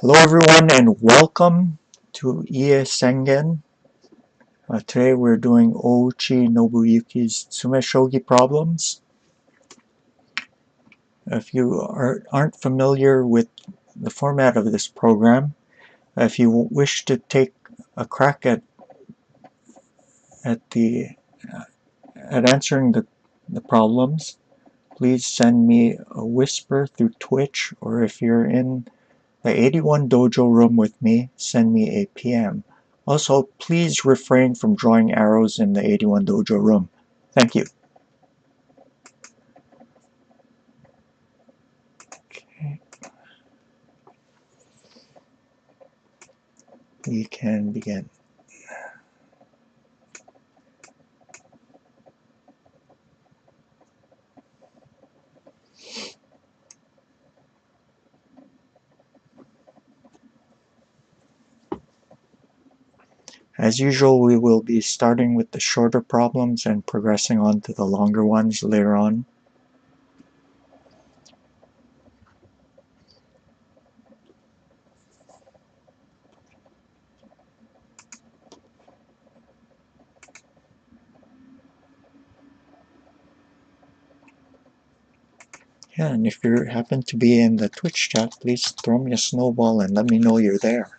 Hello everyone and welcome to Ie Sengen. Today we're doing Ouchi Nobuyuki's tsumeshogi problems. If you aren't familiar with the format of this program, if you wish to take a crack at the at answering the problems, please send me a whisper through Twitch, or if you're in the 81 dojo room with me, send me a PM. Also, please refrain from drawing arrows in the 81 dojo room. Thank you. Okay. We can begin. As usual, we will be starting with the shorter problems and progressing on to the longer ones later on. Yeah, and if you happen to be in the Twitch chat, please throw me a snowball and let me know you're there.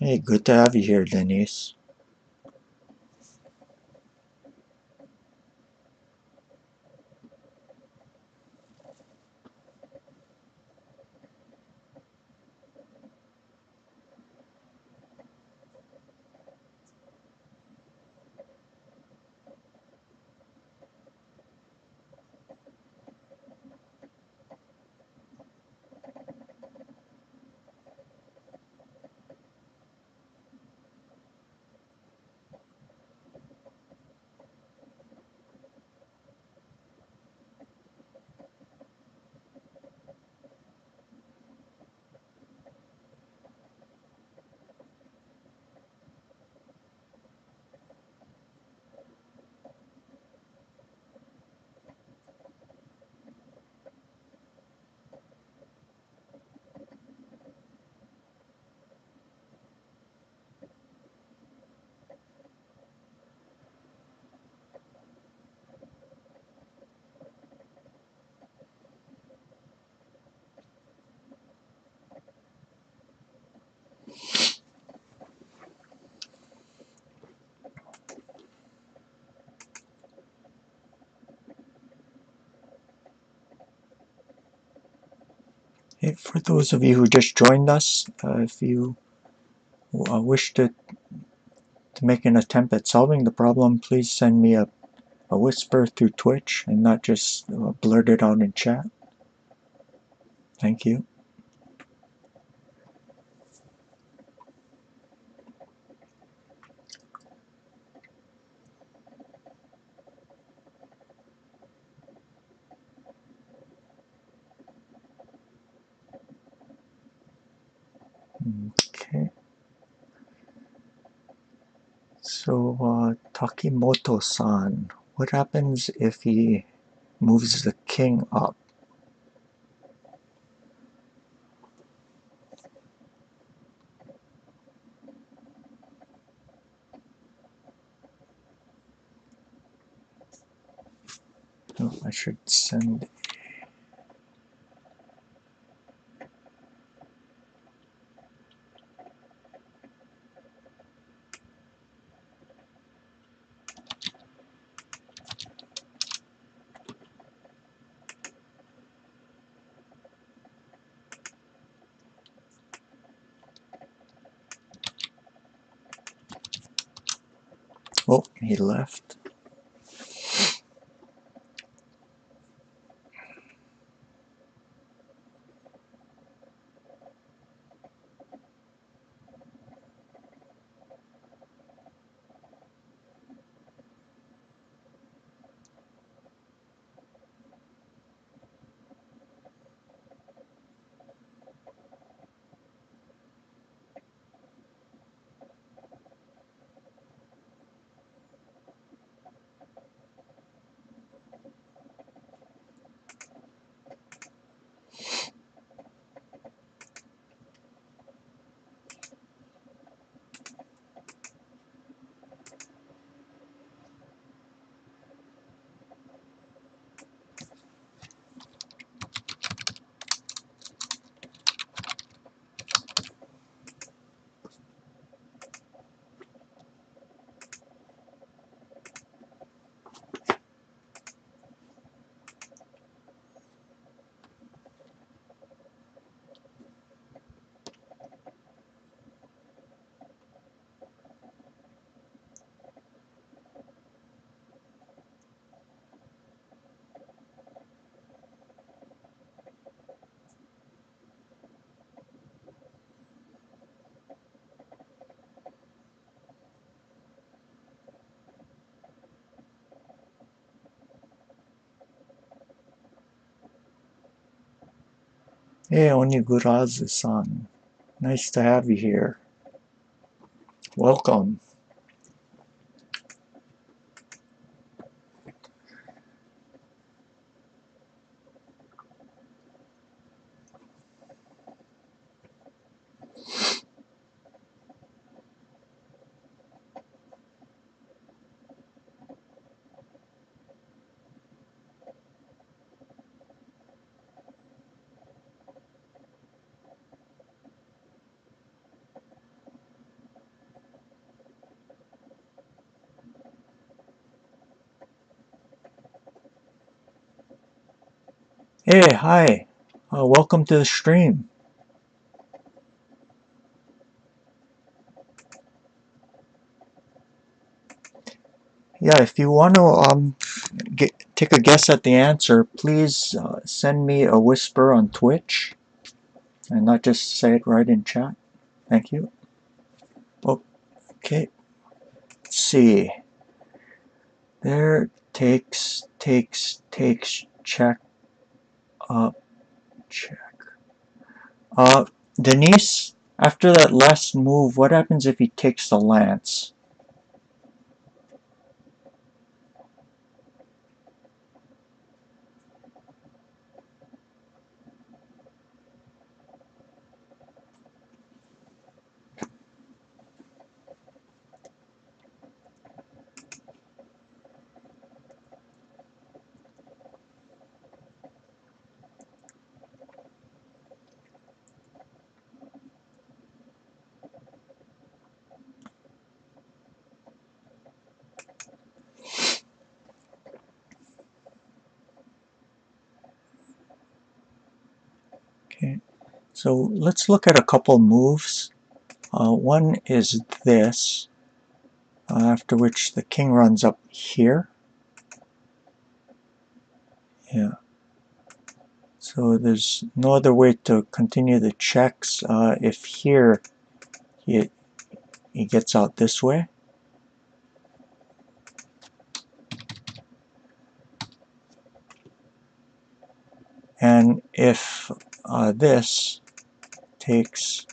Hey, good to have you here, Denise. Hey, for those of you who just joined us, if you wish to make an attempt at solving the problem, please send me a whisper through Twitch and not just blurt it out in chat. Thank you. Okay. So, Takimoto-san, what happens if he moves the king up? Oh, I should send. Oh, he left. Hey, Onigurazu-san. Nice to have you here. Welcome. Hey, hi. Welcome to the stream. Yeah, if you want to take a guess at the answer, please send me a whisper on Twitch and not just say it right in chat. Thank you. Okay, let's see. There, takes, check, up, check. Denise, after that last move, what happens if he takes the lance? Okay, so let's look at a couple moves. One is this, after which the king runs up here. Yeah. So there's no other way to continue the checks if here he gets out this way. And if this takes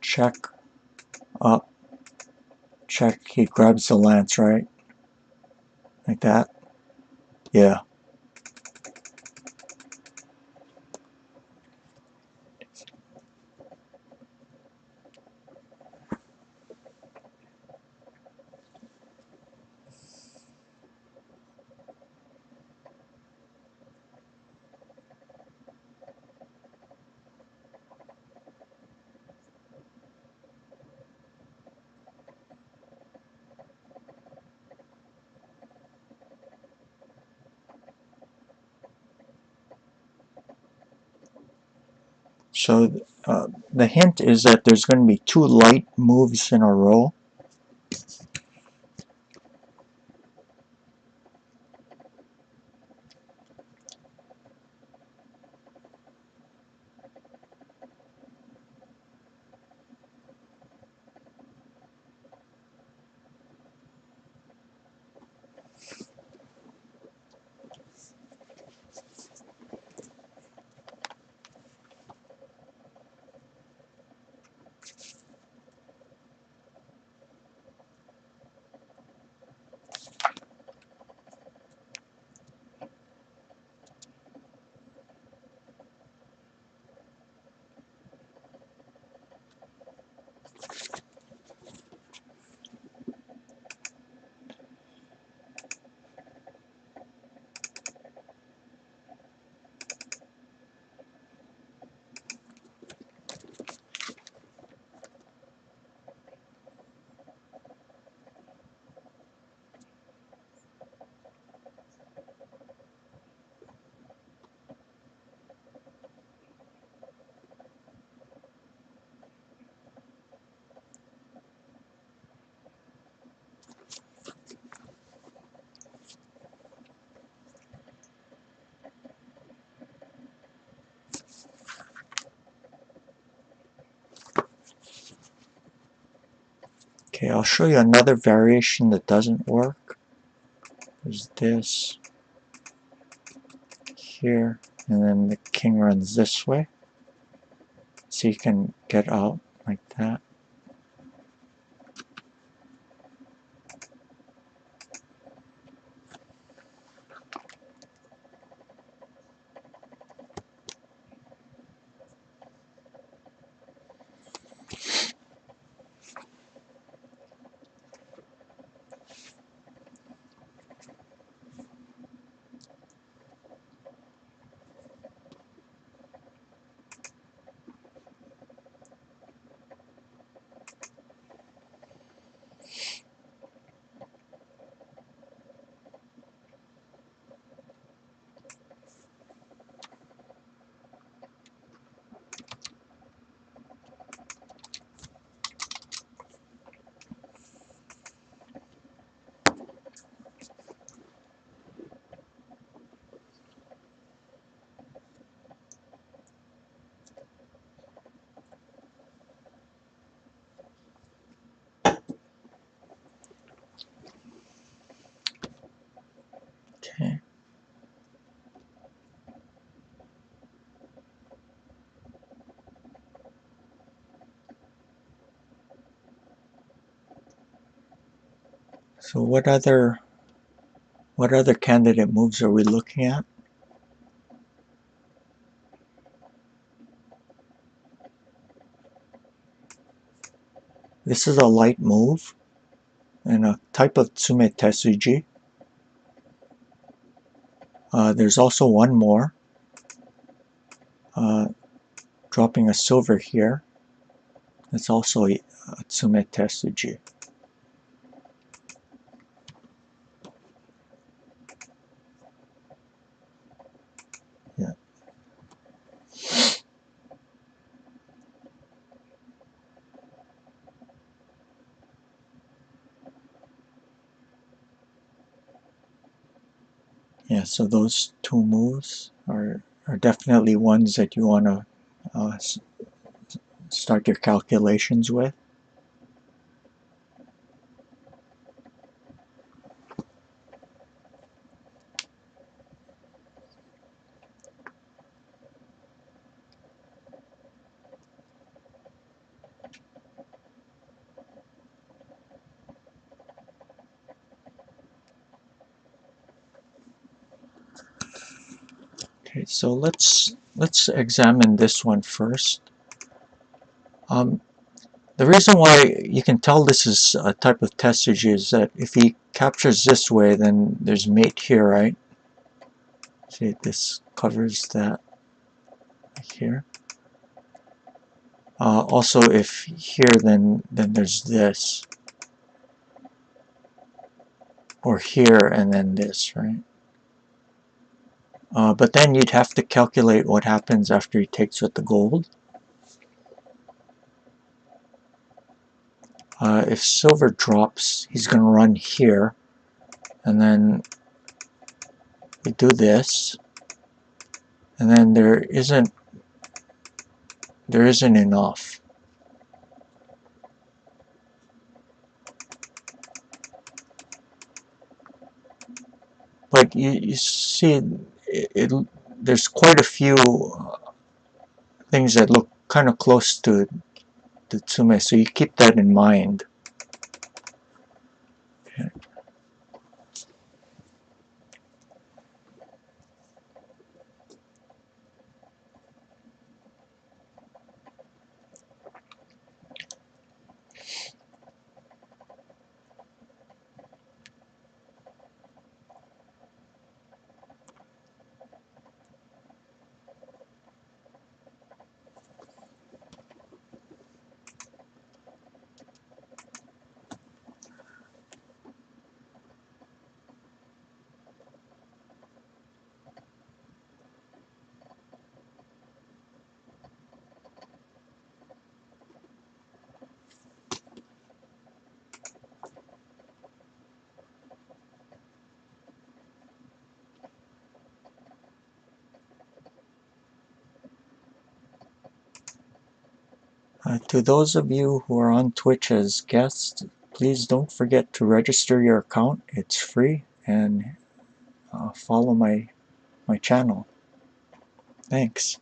check up, check, he grabs the lance, right? Like that. Yeah. So the hint is that there's going to be two light moves in a row. Okay, I'll show you another variation that doesn't work. There's this. here, and then the king runs this way. So you can get out like that. Okay. So what other candidate moves are we looking at? This is a light move and a type of tsumeshogi. There's also one more, dropping a silver here. It's also a tsumeshogi. Yeah. Yeah, so those two moves are definitely ones that you want to start your calculations with. Okay, so let's examine this one first. The reason why you can tell this is a type of testage is that if he captures this way, then there's mate here, right? See, this covers that here. Also, if here, then there's this, or here, and then this, right? But then you'd have to calculate what happens after he takes with the gold. If silver drops, he's going to run here, and then we do this, and then there isn't enough. But you see, there's quite a few things that look kind of close to the tsume, so you keep that in mind. Okay. To those of you who are on Twitch as guests, please don't forget to register your account. It's free, and follow my channel. Thanks.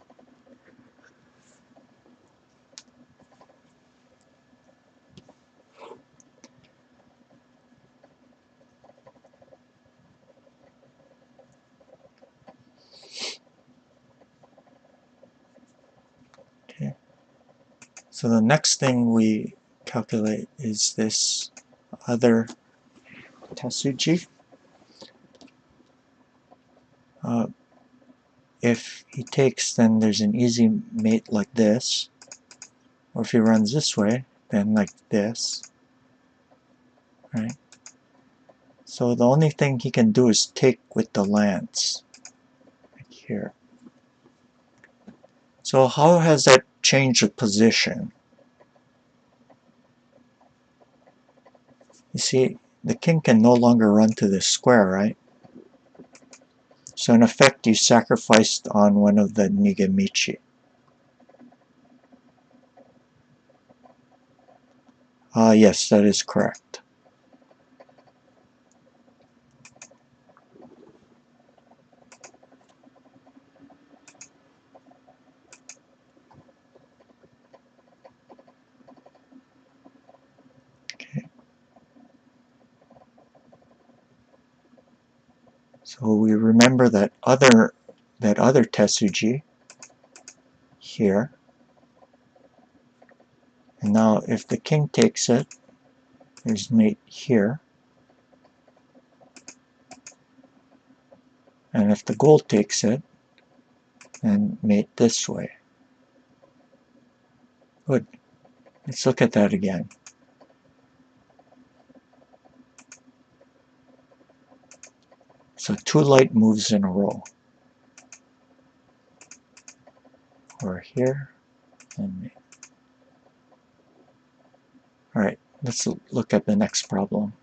Okay. So the next thing we calculate is this other Tetsuji. If he takes, then there's an easy mate like this. Or if he runs this way, then like this. Right? So the only thing he can do is take with the lance. Like here. So how has that changed the position? You see, the king can no longer run to this square, right? So in effect, you sacrificed on one of the Nigemichi. Yes, that is correct. Okay. So we remember that other Tetsuji here. And now if the king takes it, there's mate here. And if the gold takes it, then mate this way. Good. Let's look at that again. So 2 light moves in a row. Or here, and mate. Alright, let's look at the next problem.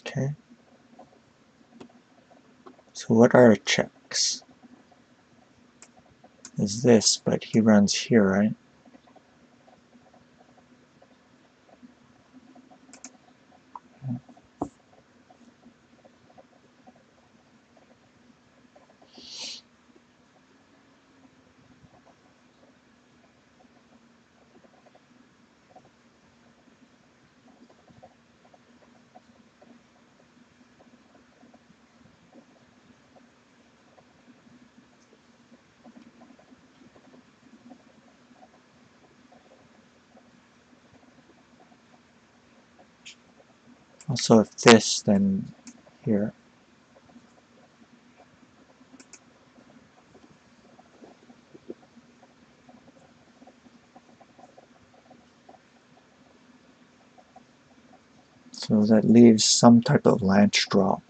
Okay. So what are checks? Is this, but he runs here, right? Also, if this, then here. So that leaves some type of lance drop.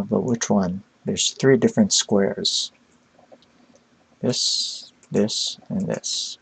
But which one? There's 3 different squares. This, this, and this.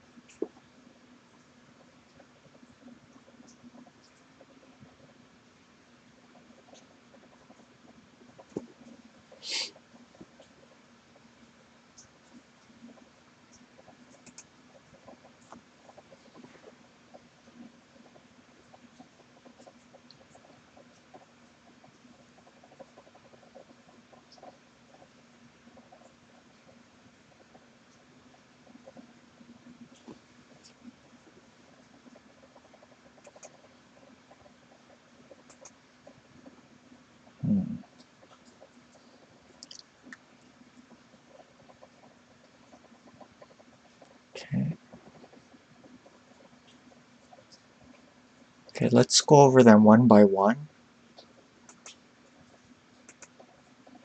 Okay. Okay, let's go over them one by one.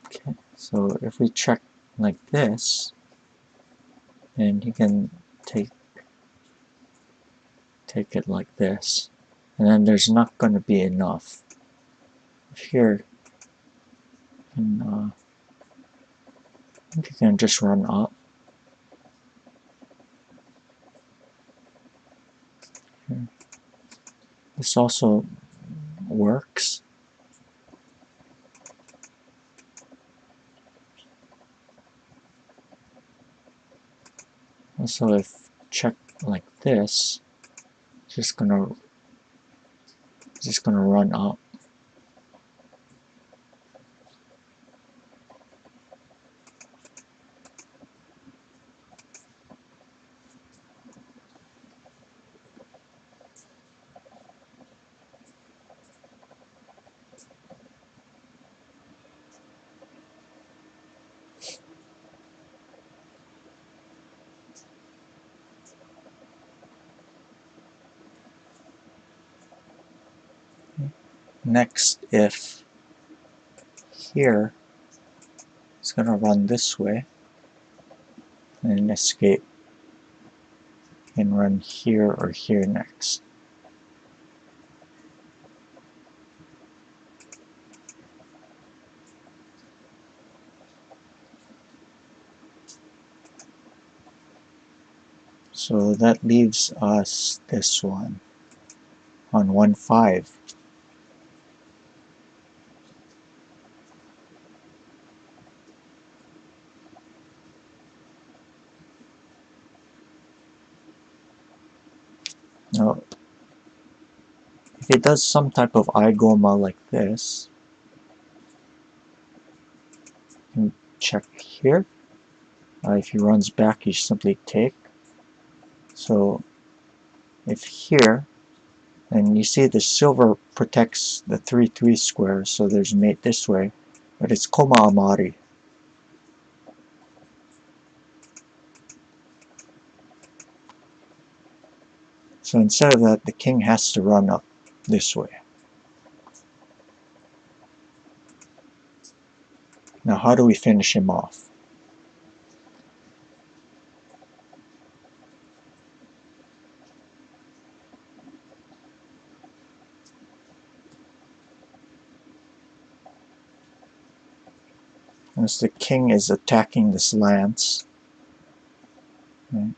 Okay, so if we check like this, then you can take it like this, and then there's not going to be enough. Here, and, I think you can just run up. Here. This also works. Also, if check like this, just gonna run up. Next, if here, it's gonna run this way and escape and run here or here next. So that leaves us this one on 1-5. Now, if it does some type of igoma like this, you can check here. If he runs back, you simply take. So if here, and you see the silver protects the 3-3 square, so there's mate this way, but it's koma amari. So instead of that, the king has to run up this way. Now how do we finish him off? As the king is attacking this lance. Right?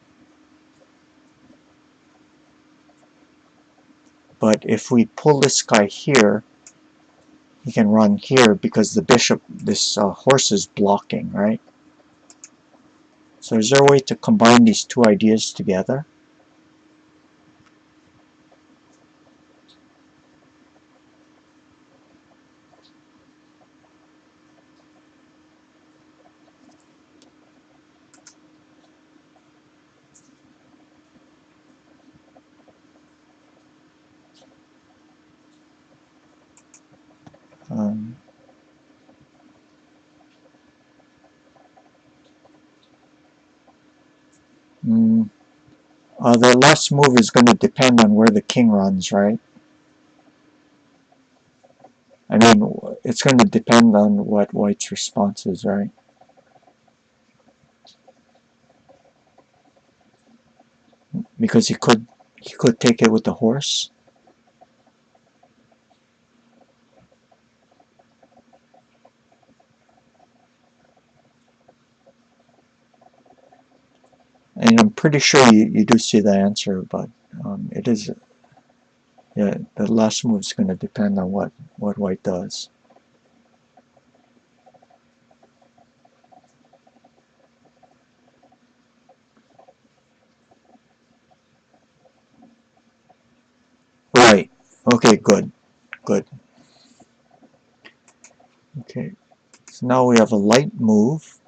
But if we pull this guy here, he can run here because the bishop, this horse is blocking, right? So is there a way to combine these two ideas together? Um, the last move is going to depend on where the king runs, right? I mean, it's going to depend on what white's response is, right? Because he could take it with the horse. And I'm pretty sure you do see the answer, but it is, yeah, the last move is going to depend on what white does. Right. Okay, good. Good. Okay. So now we have a light move.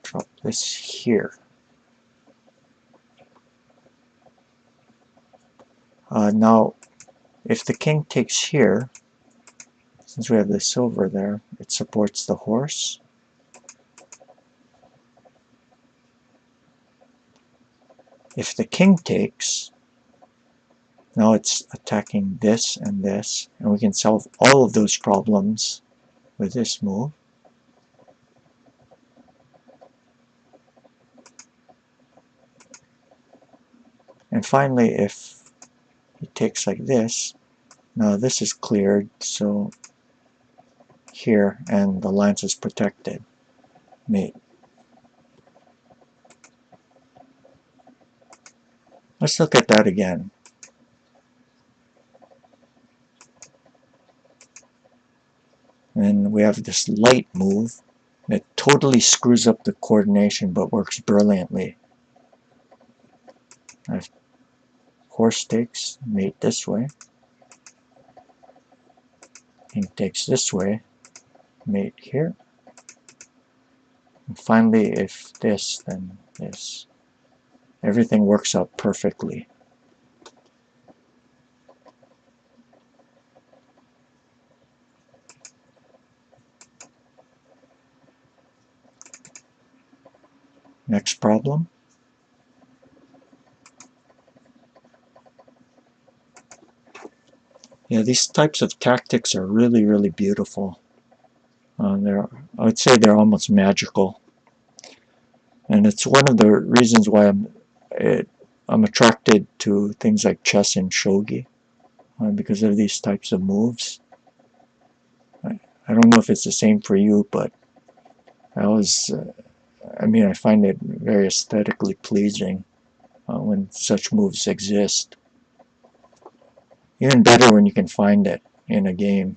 Drop this here. Now, if the king takes here, since we have the silver there, it supports the horse. If the king takes, now it's attacking this, and we can solve all of those problems with this move. And finally, if he takes like this, now this is cleared, so here, and the lance is protected. Mate. Let's look at that again. And we have this light move that totally screws up the coordination but works brilliantly. I've horse takes, mate this way. King takes this way, mate here. And finally, if this, then this. Everything works out perfectly. Next problem. Yeah, these types of tactics are really, really beautiful. I would say they're almost magical. And it's one of the reasons why I'm attracted to things like chess and shogi, because of these types of moves. I don't know if it's the same for you, but I mean, I find it very aesthetically pleasing when such moves exist. Even better when you can find it in a game.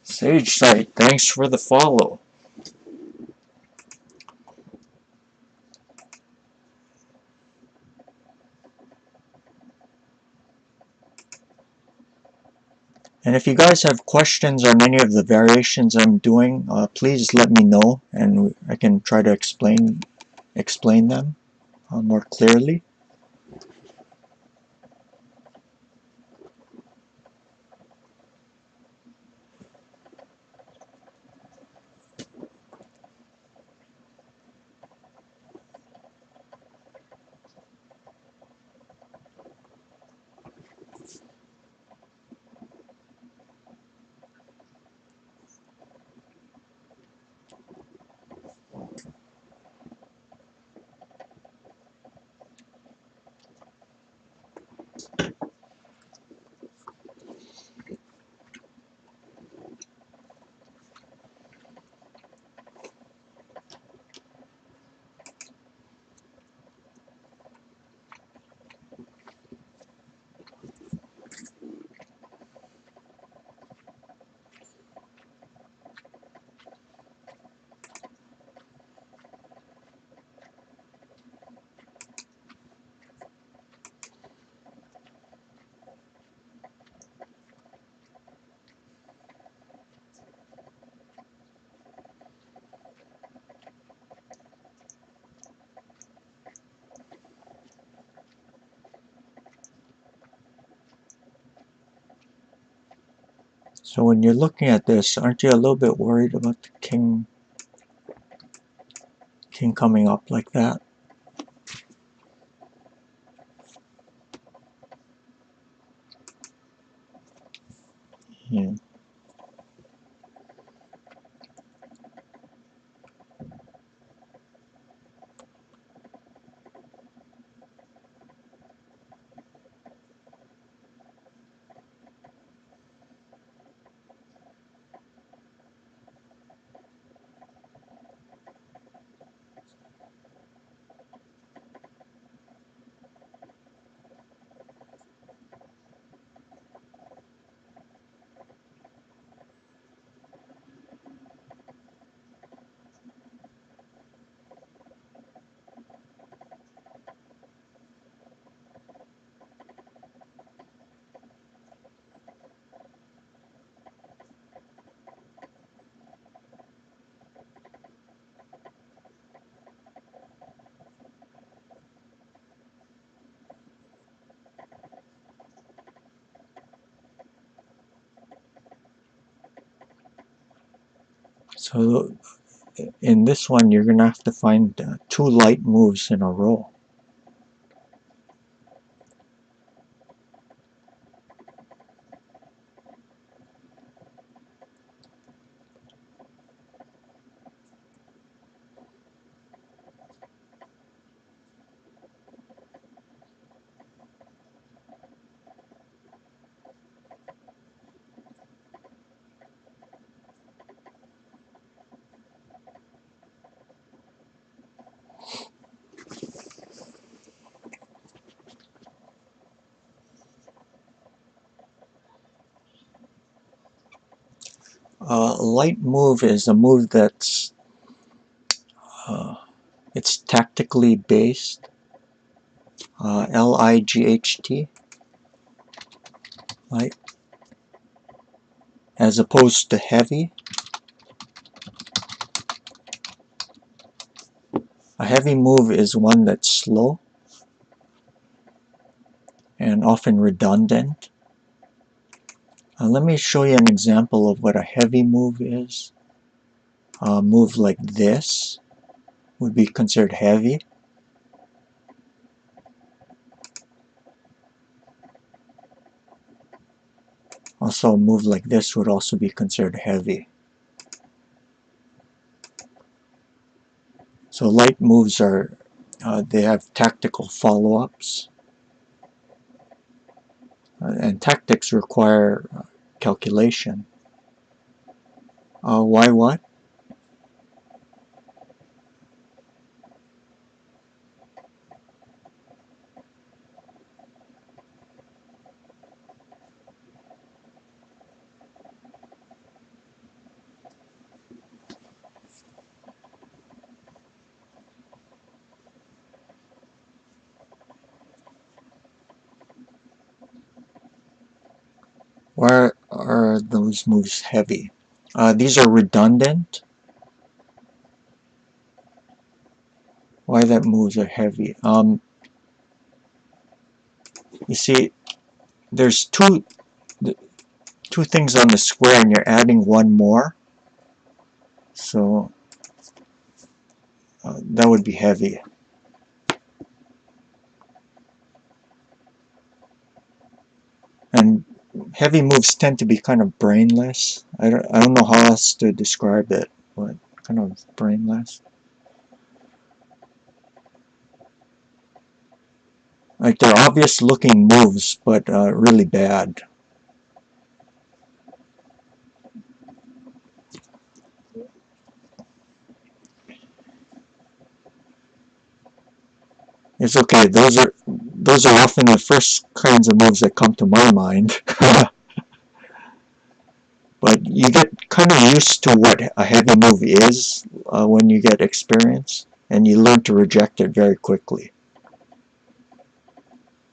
Sage Sight, thanks for the follow. And if you guys have questions on any of the variations I'm doing, please let me know, and I can try to explain them more clearly. So when you're looking at this, aren't you a little bit worried about the king coming up like that? Yeah. So in this one, you're going to have to find 2 light moves in a row. A light move is a move that's it's tactically based, L-I-G-H-T, light, as opposed to heavy. A heavy move is one that's slow and often redundant. Let me show you an example of what a heavy move is. A move like this would be considered heavy. Also, a move like this would also be considered heavy. So light moves are, they have tactical follow-ups. And tactics require calculation. Why what? Why are those moves heavy? These are redundant. Why that moves are heavy? You see, there's two things on the square, and you're adding one more. So that would be heavy. And heavy moves tend to be kind of brainless. I don't know how else to describe it, but kind of brainless. Like they're obvious looking moves, but really bad. It's okay. Those are often the first kinds of moves that come to my mind. But you get kind of used to what a heavy move is when you get experience, and you learn to reject it very quickly.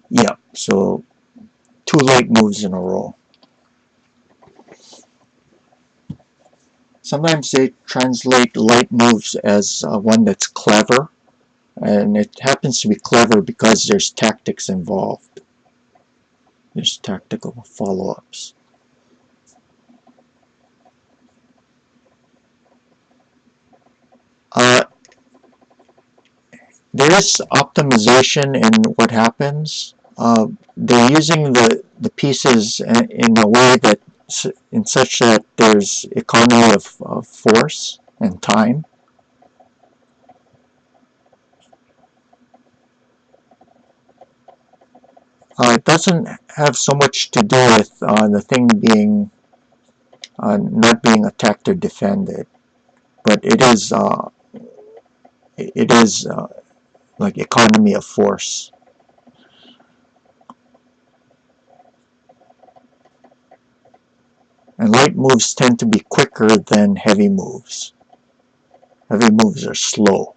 Yeah, so 2 light moves in a row. Sometimes they translate light moves as one that's clever, and it happens to be clever because there's tactics involved. There's tactical follow-ups. there is optimization in what happens. They're using the pieces in a way that in such that there's economy of force and time. It doesn't have so much to do with the thing being not being attacked or defended, but it is like economy of force. And light moves tend to be quicker than heavy moves. Heavy moves are slow.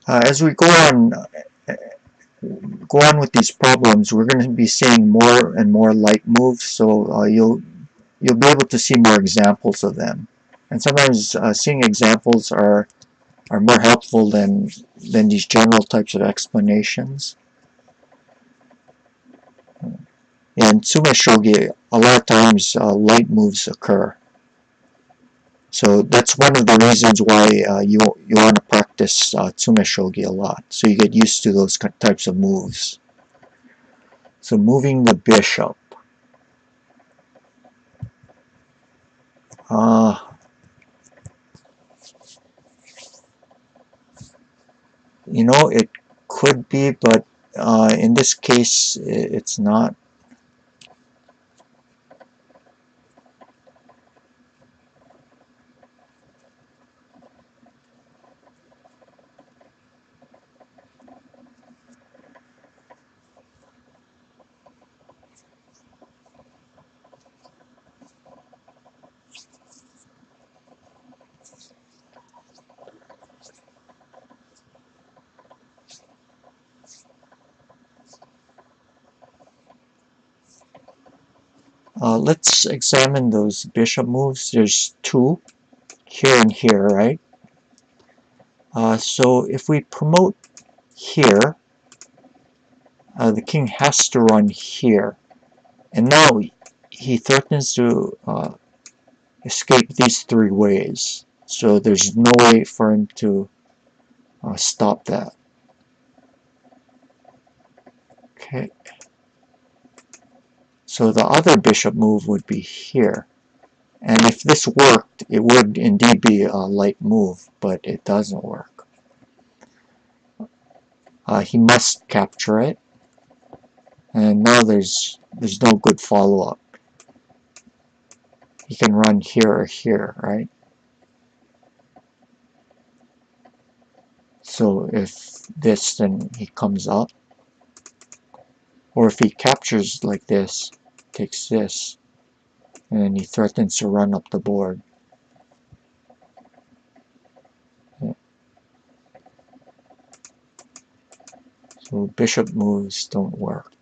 As we go on with these problems, we're going to be seeing more and more light moves, so you'll be able to see more examples of them. And sometimes seeing examples are more helpful than these general types of explanations. In tsumeshogi, a lot of times light moves occur. So that's one of the reasons why you want to practice tsumeshogi a lot, so you get used to those types of moves. So moving the bishop. You know, it could be, but in this case, it's not. Let's examine those bishop moves. There's two, here and here, right? So if we promote here, the king has to run here. And now he threatens to escape these three ways. So there's no way for him to stop that. Okay. So the other bishop move would be here. And if this worked, it would indeed be a light move, but it doesn't work. He must capture it. And now there's no good follow-up. He can run here or here, right? So if this, then he comes up. Or if he captures like this, takes this, and he threatens to run up the board. So bishop moves don't work.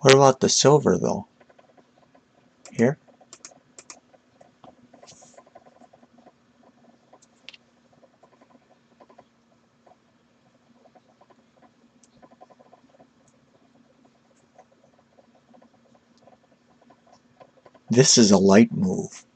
What about the silver though? Here? This is a light move.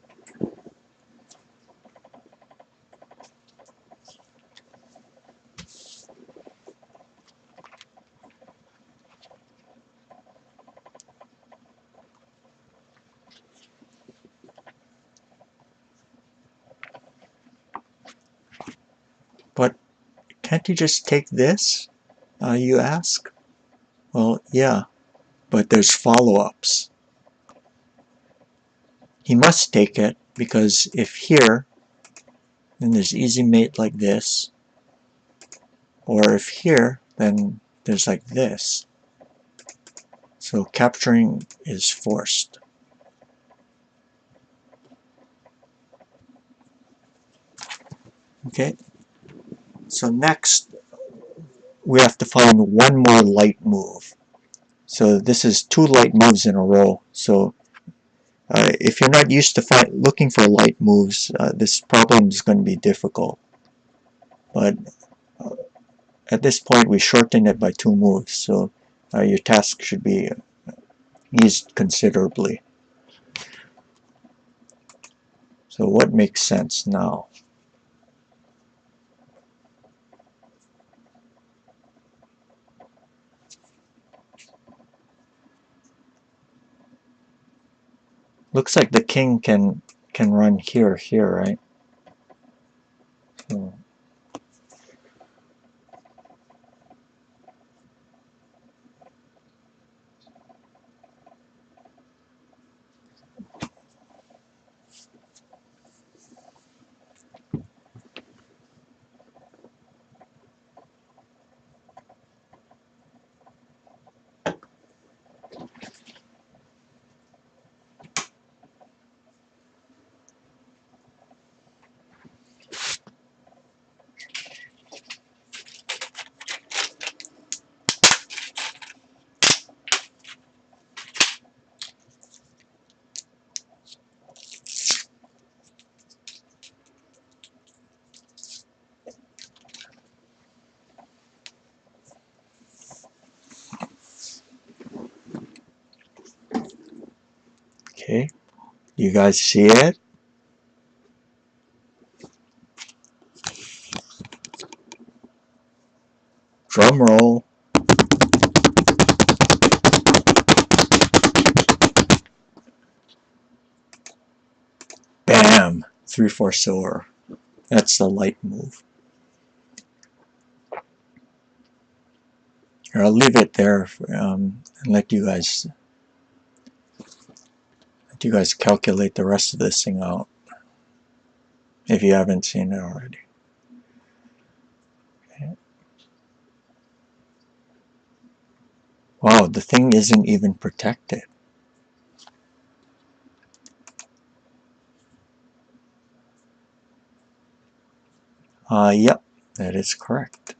can't he just take this, you ask? Well, yeah, but there's follow-ups. He must take it, because if here, then there's easy mate like this, or if here, then there's like this. So capturing is forced. Okay, so next we have to find one more light move. So this is 2 light moves in a row. So if you're not used to looking for light moves, this problem is going to be difficult. But at this point we shorten it by 2 moves, so your task should be eased considerably. So what makes sense now? Looks like the king can run here, right? So, okay, you guys see it? Drum roll. Bam! 3-4 silver. That's the light move. Here, I'll leave it there and let you guys calculate the rest of this thing out, if you haven't seen it already. Okay. Wow, the thing isn't even protected. Yep, that is correct.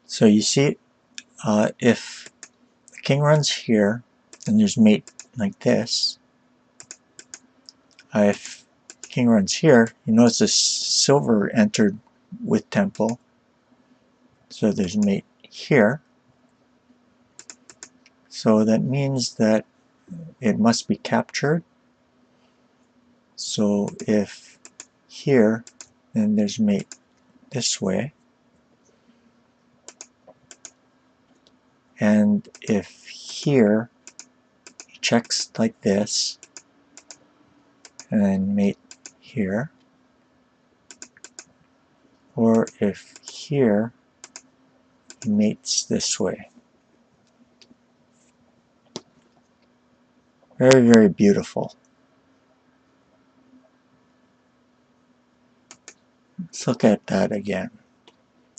So you see, if the king runs here, then there's mate like this. If king runs here, you notice the silver entered with tempo. So there's mate here. So that means that it must be captured. So if here, then there's mate this way. And if here, he checks like this, and then mate here. Or if here, he mates this way. Very, very beautiful. Let's look at that again.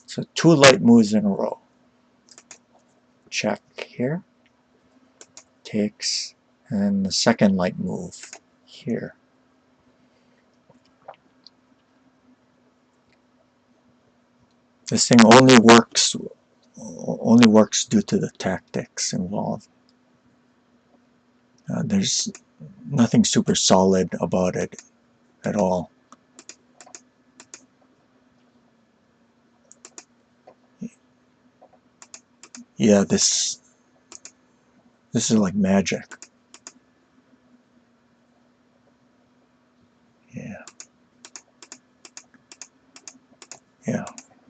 So 2 light moves in a row. Check here. Takes, and then the second light move here. This thing only works due to the tactics involved. There's nothing super solid about it at all. Yeah, this is like magic. Yeah,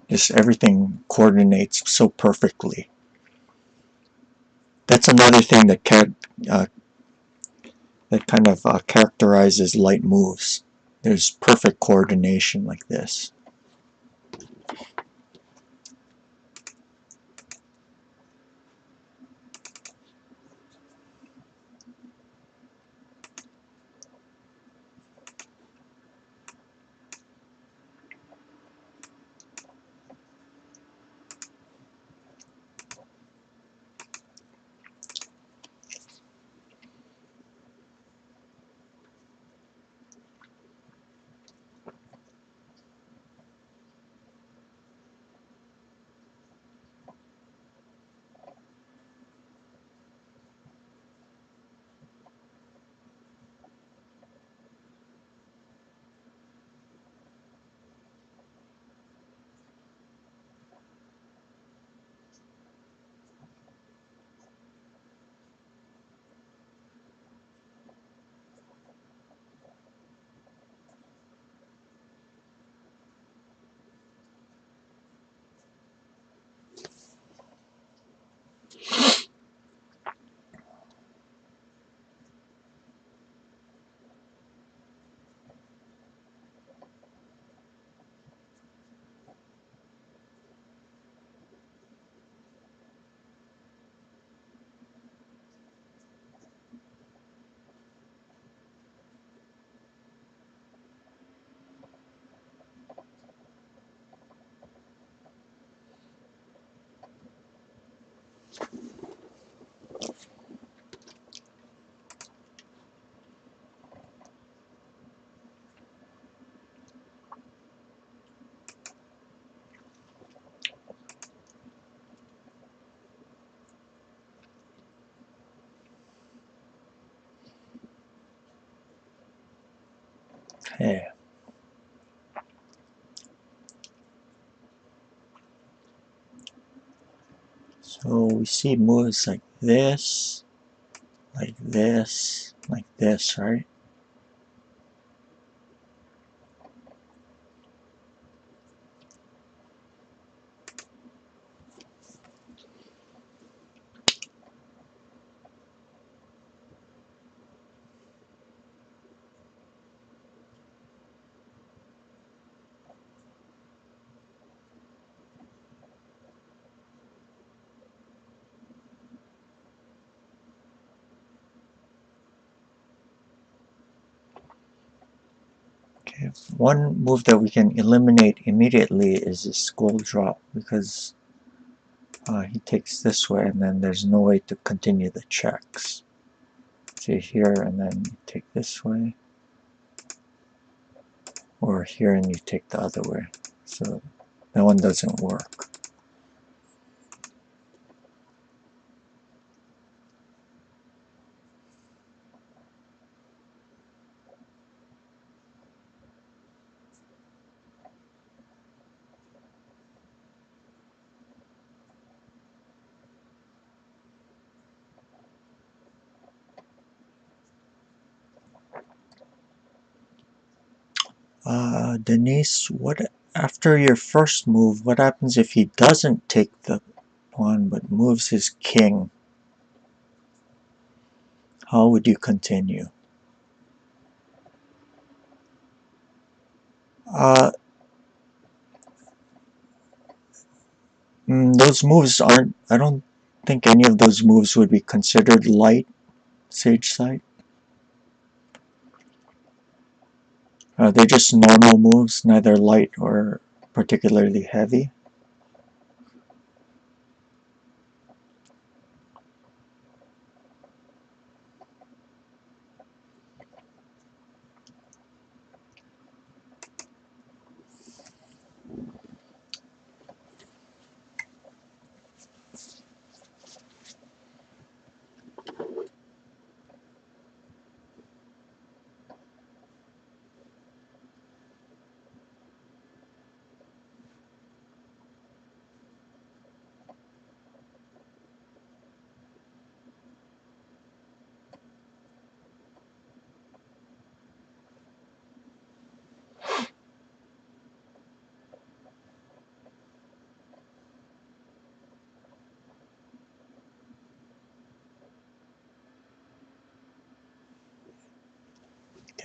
just everything coordinates so perfectly. That's another thing that kind of characterizes light moves. there's perfect coordination like this. Okay. So we see moves like this, like this, like this, right? Okay. One move that we can eliminate immediately is this gold drop, because he takes this way and then there's no way to continue the checks. See here, and then you take this way, or here and you take the other way. So that one doesn't work. Denise, what after your first move, what happens if he doesn't take the pawn but moves his king? How would you continue? Those moves aren't, I don't think any of those moves would be considered light, Sage Side. They're just normal moves, neither light or particularly heavy.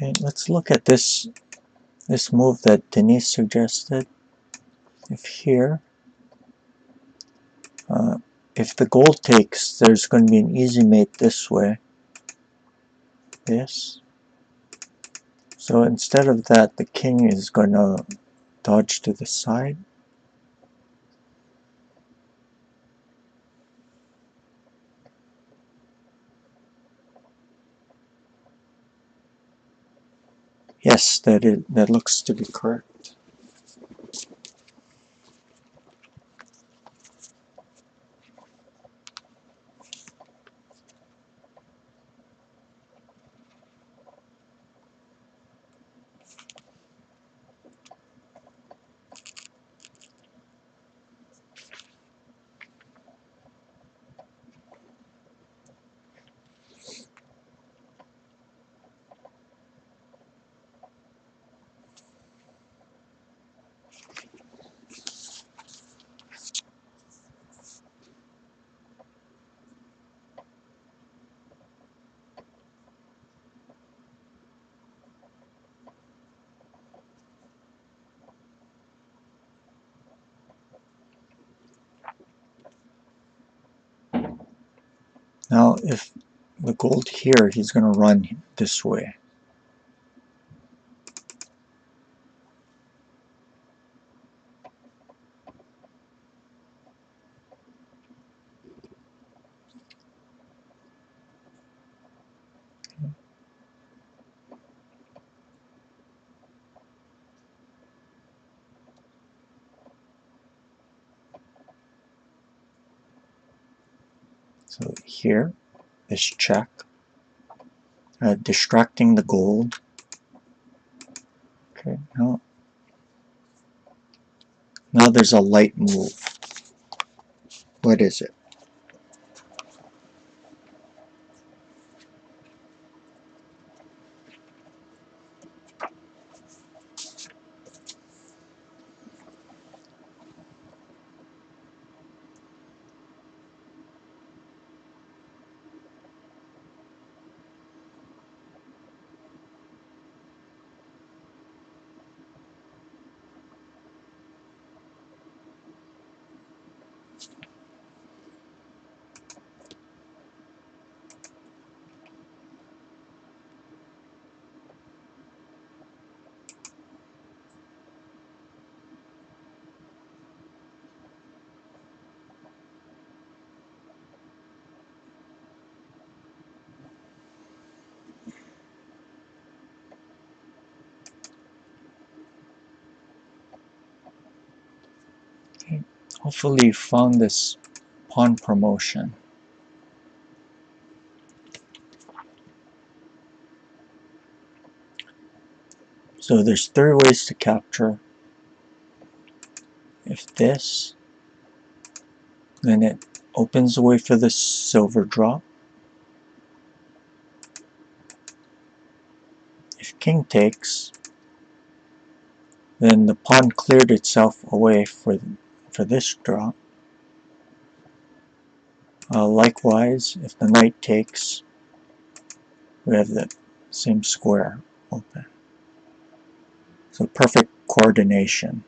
Okay, let's look at this this move that Denise suggested, if here, if the gold takes, there's going to be an easy mate this way. This. So instead of that, the king is going to dodge to the side. Yes, that looks to be correct. Now, if the gold here, he's going to run this way. So here, this check, distracting the gold. Okay, now there's a light move. What is it? Okay. Hopefully you found this pawn promotion. So there's 3 ways to capture. If this, then it opens the way for the silver drop. If king takes, then the pawn cleared itself away for this drop. Likewise, if the knight takes, we have the same square open. So perfect coordination.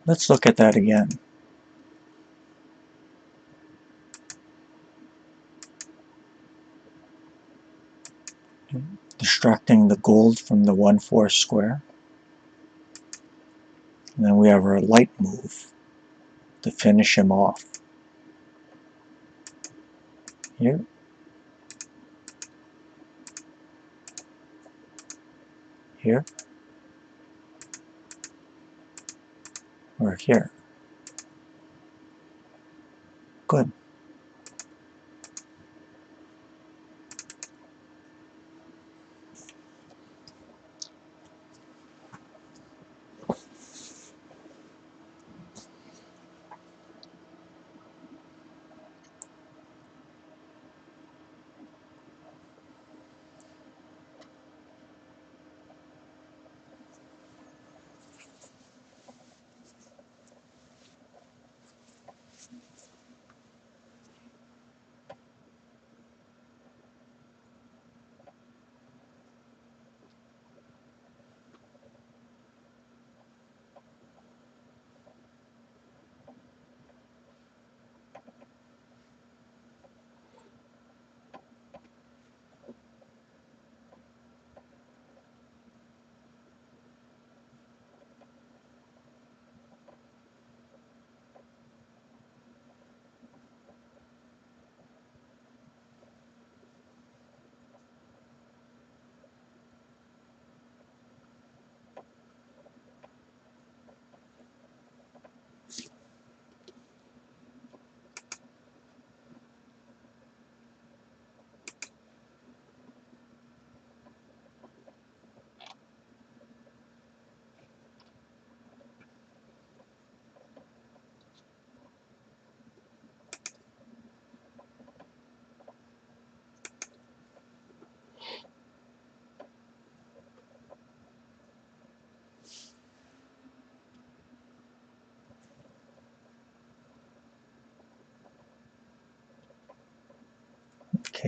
Let's look at that again. Distracting the gold from the 1-4 square. And then we have our light move to finish him off. Here. Here. Or here. Good.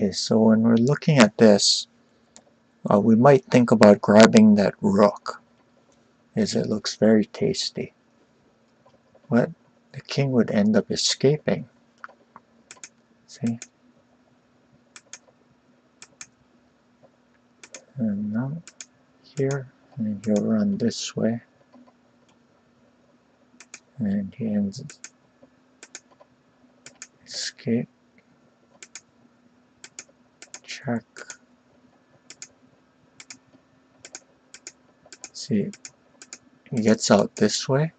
Okay, so when we're looking at this, we might think about grabbing that rook, as it looks very tasty. But the king would end up escaping. See? And now here, and he'll run this way. And he ends escape. Check. See, he gets out this way.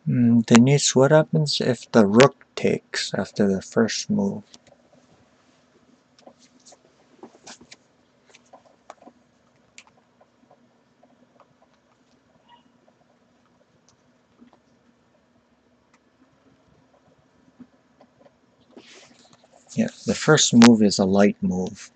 Denise, what happens if the rook takes after the first move? Yeah, the first move is a light move.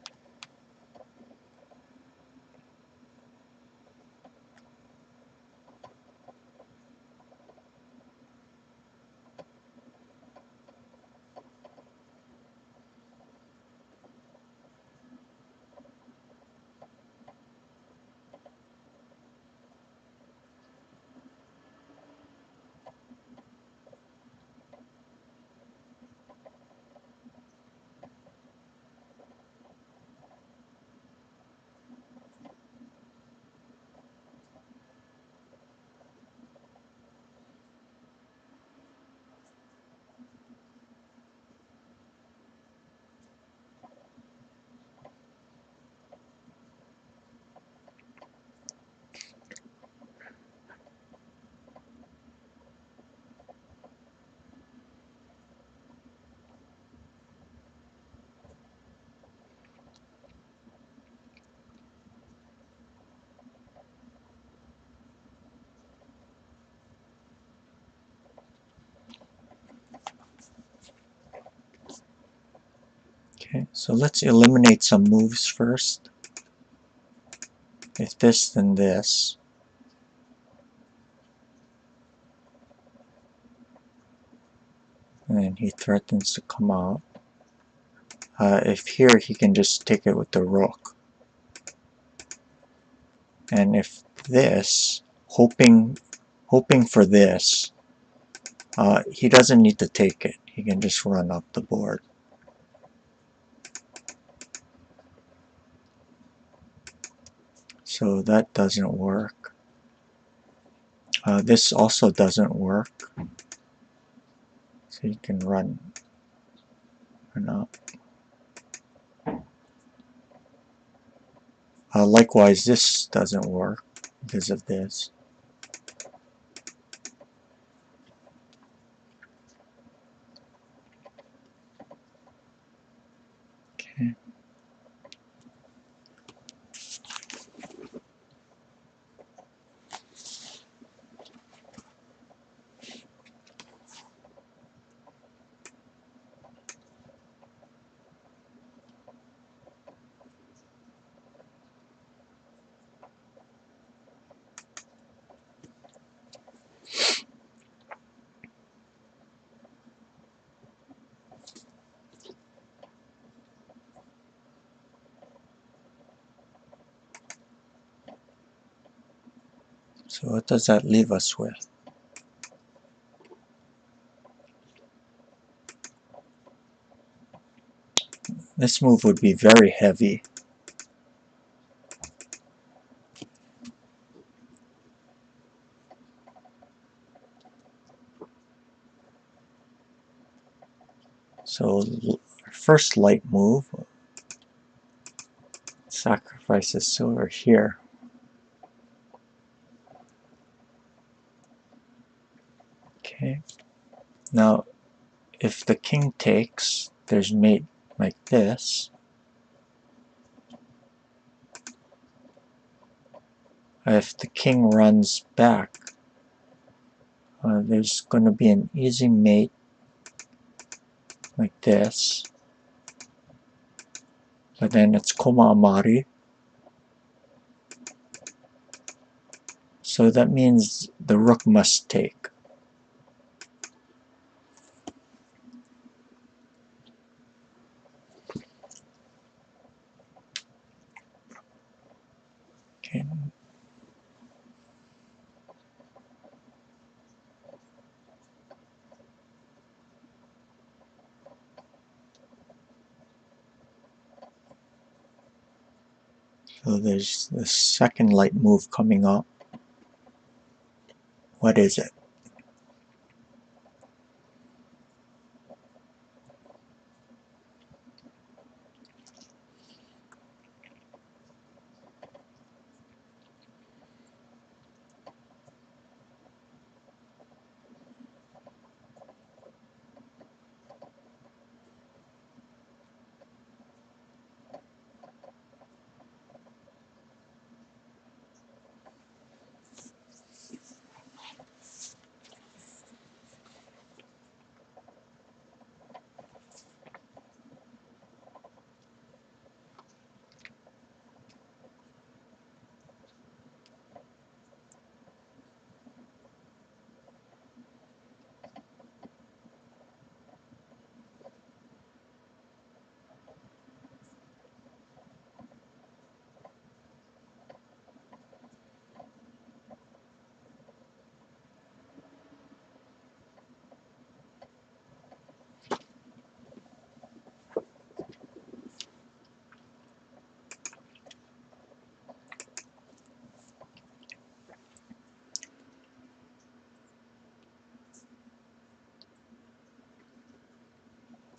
Okay, so let's eliminate some moves first. If this, then this. And he threatens to come out. If here, he can just take it with the rook. And if this, hoping for this, he doesn't need to take it. He can just run up the board. So that doesn't work. This also doesn't work. So you can run up. Likewise, this doesn't work because of this. Okay. So what does that leave us with? This move would be very heavy. So first light move, sacrifices silver here. Okay. Now, if the king takes, there's mate like this. If the king runs back, there's going to be an easy mate like this. But then it's koma amari. So that means the rook must take. Okay. So there's the second light move coming up. What is it?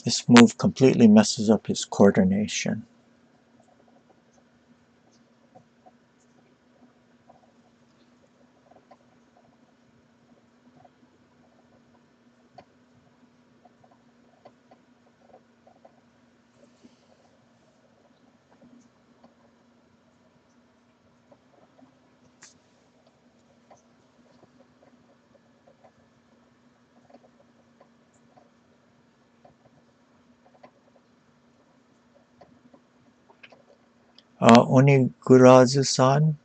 This move completely messes up his coordination. Onigurazu-san,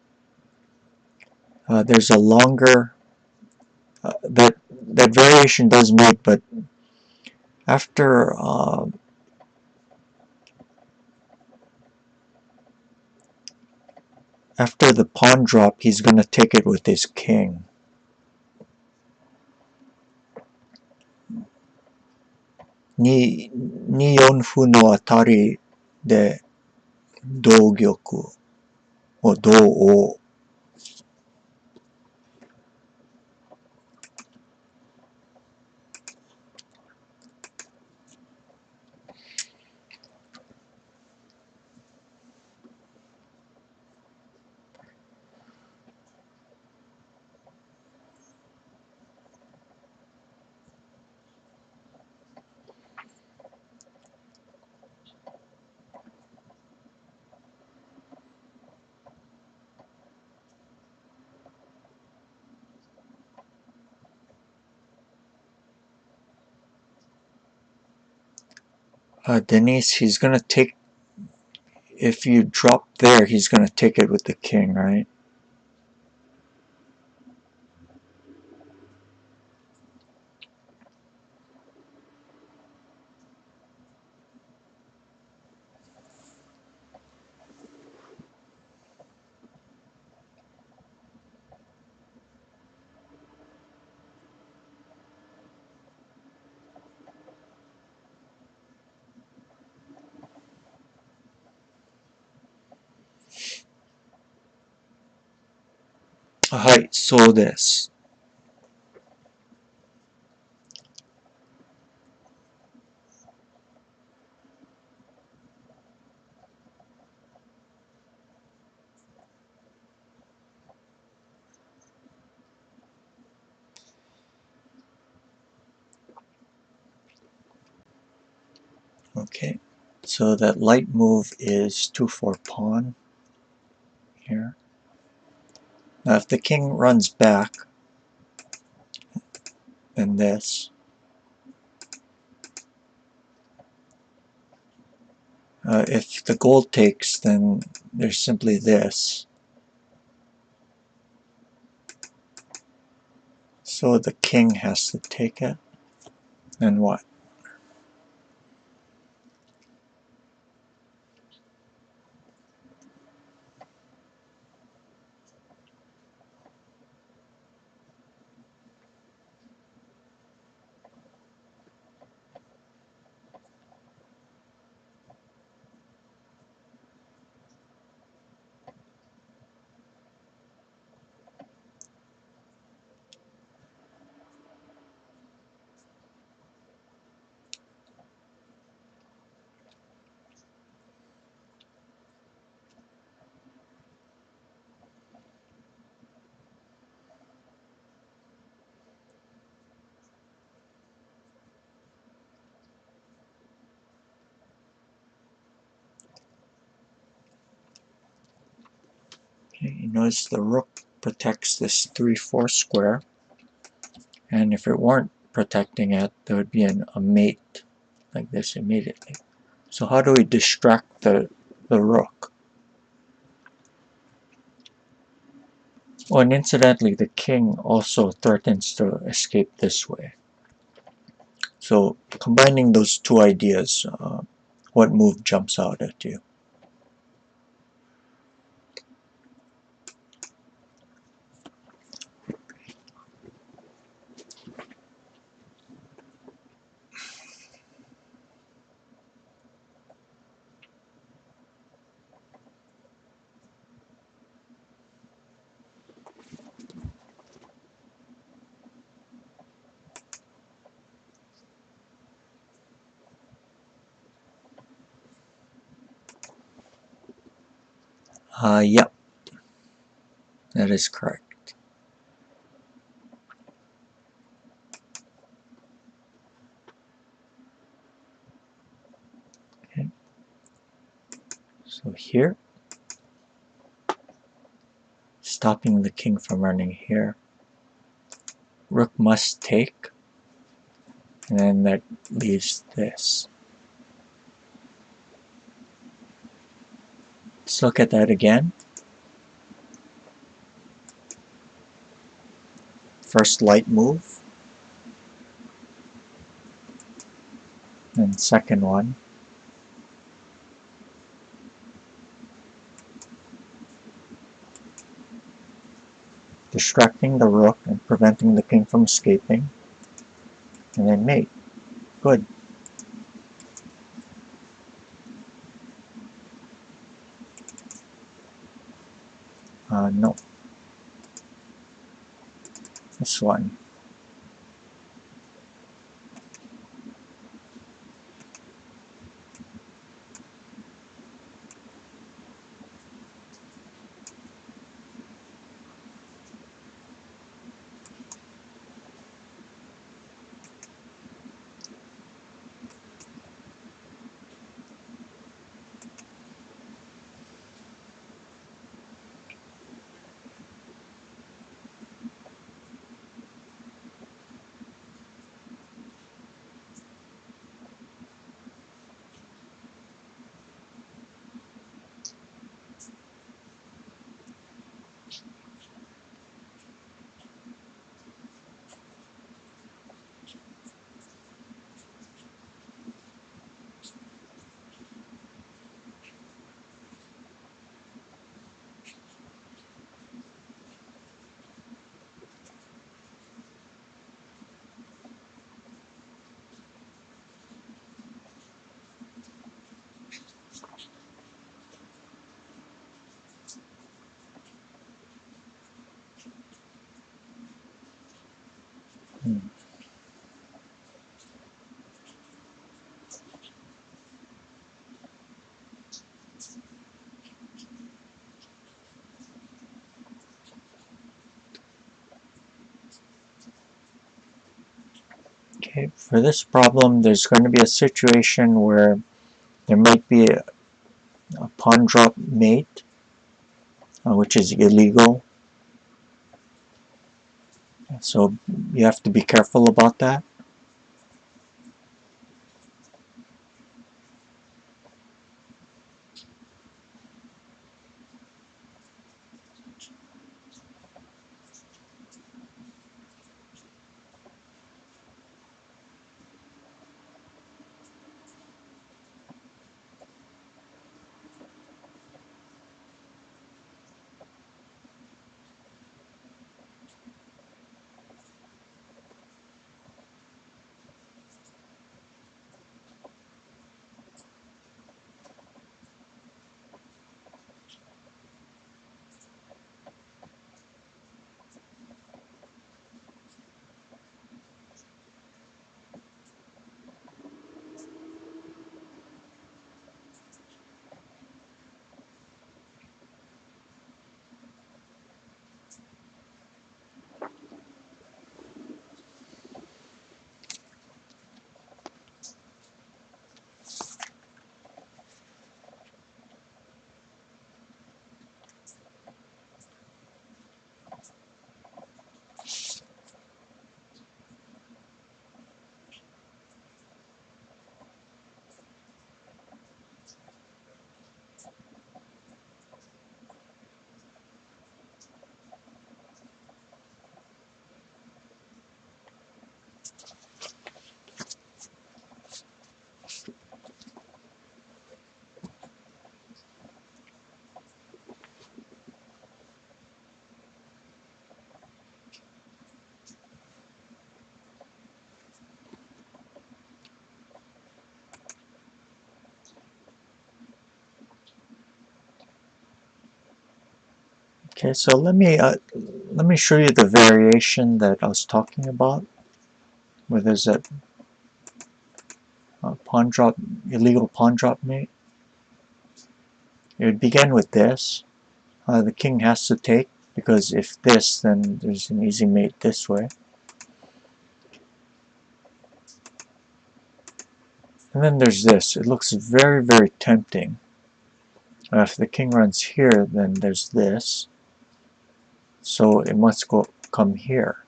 there's a longer, that variation does mate, but after after the pawn drop, he's going to take it with his king. Ni yonfu no atari de dougyoku or dou. Denise, he's going to take, if you drop there, he's going to take it with the king, right? はい、そうです。Okay, so that light move is 2-4 pawn here. Now if the king runs back, then this. If the gold takes, then there's simply this. So the king has to take it. Then what? Okay, you notice the rook protects this 3-4 square, and if it weren't protecting it, there would be a mate like this immediately. So how do we distract the rook? Oh, and incidentally, the king also threatens to escape this way. So combining those two ideas, what move jumps out at you? Yep, that is correct. Okay. So here, stopping the king from running here. Rook must take, and then that leaves this. Let's look at that again. First light move, and second one. Distracting the rook and preventing the king from escaping, and then mate. Good. No. This one. Okay, for this problem, there's going to be a situation where there might be a pawn drop mate, which is illegal. So you have to be careful about that. Okay, so let me show you the variation that I was talking about, where there's a pawn drop, illegal pawn drop mate. It would begin with this. The king has to take, because if this, then there's an easy mate this way. And then there's this. It looks very, very tempting. If the king runs here, then there's this. So it must come here.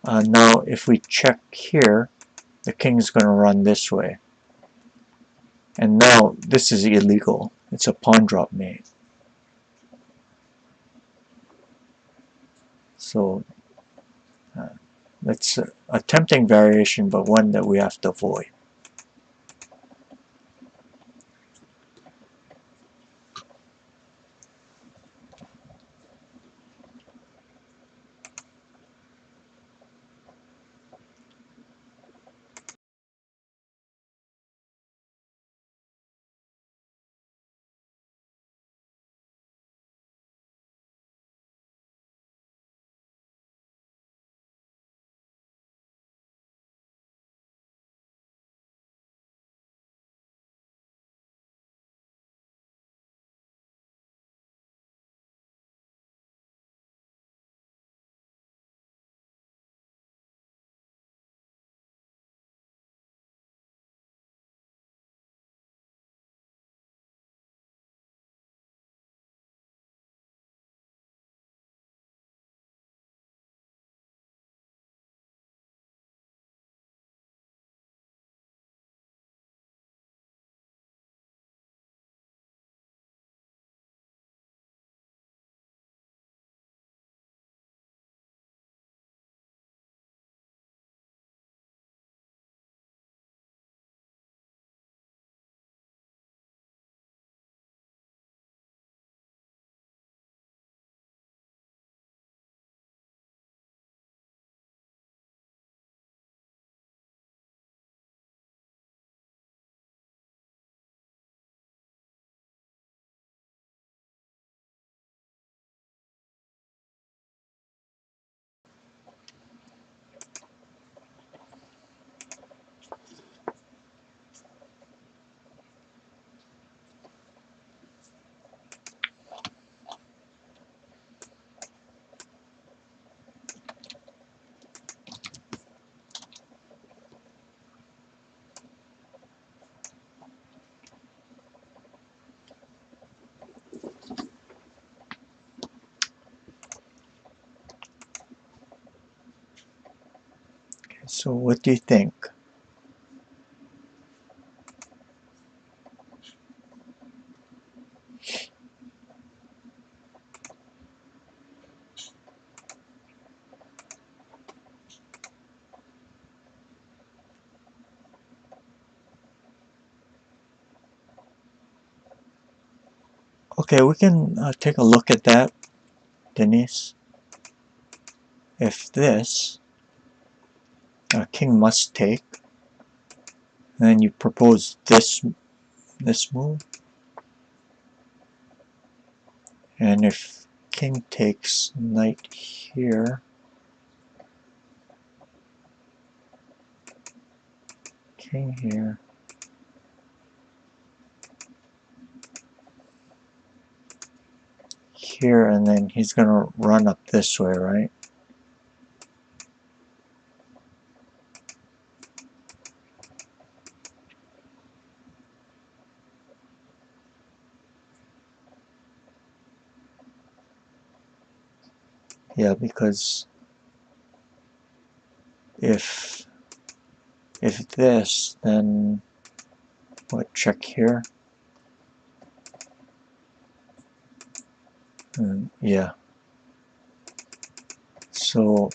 Now, if we check here, the king's going to run this way. And now, this is illegal. It's a pawn drop mate. So, that's a tempting variation, but one that we have to avoid. So what do you think? Okay, we can take a look at that, Denise. If this king must take, then you propose this move, and if king takes knight here, king here, here, and then he's gonna run up this way, right? Yeah, because if this, then what, check here? Yeah. So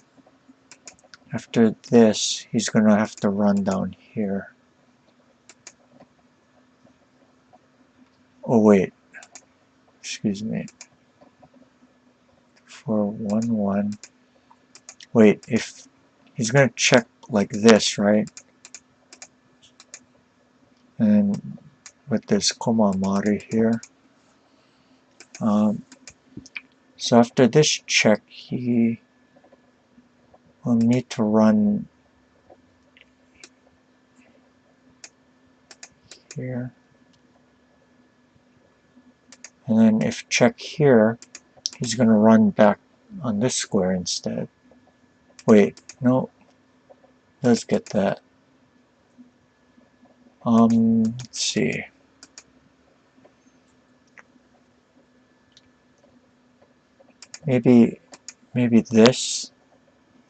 after this, he's gonna have to run down here. Oh wait, excuse me. For 1-1. Wait, if he's gonna check like this, right? And with this Komamari here. So after this check, he will need to run here. And then if check here, he's going to run back on this square instead. Wait, no. Let's get that. Let's see. Maybe this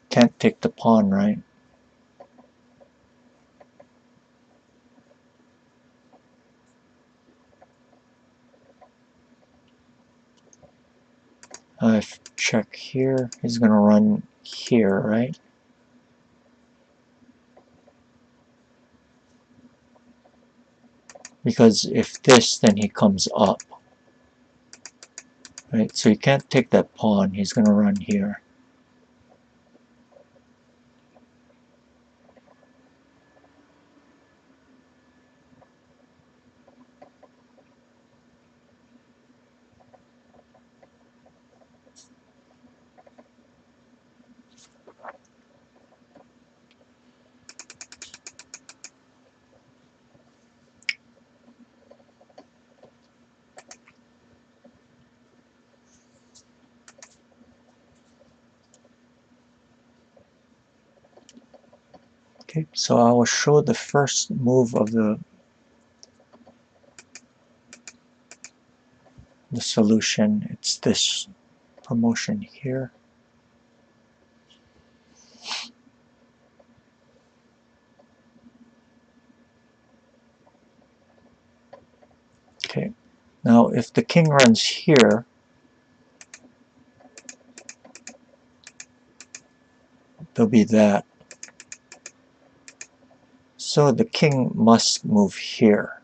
can't take the pawn, right? If check here, he's going to run here, right? Because if this, then he comes up. Right, so he can't take that pawn, he's going to run here. Okay, so I will show the first move of the solution. It's this promotion here. Okay, now if the king runs here, there'll be that. So the king must move here.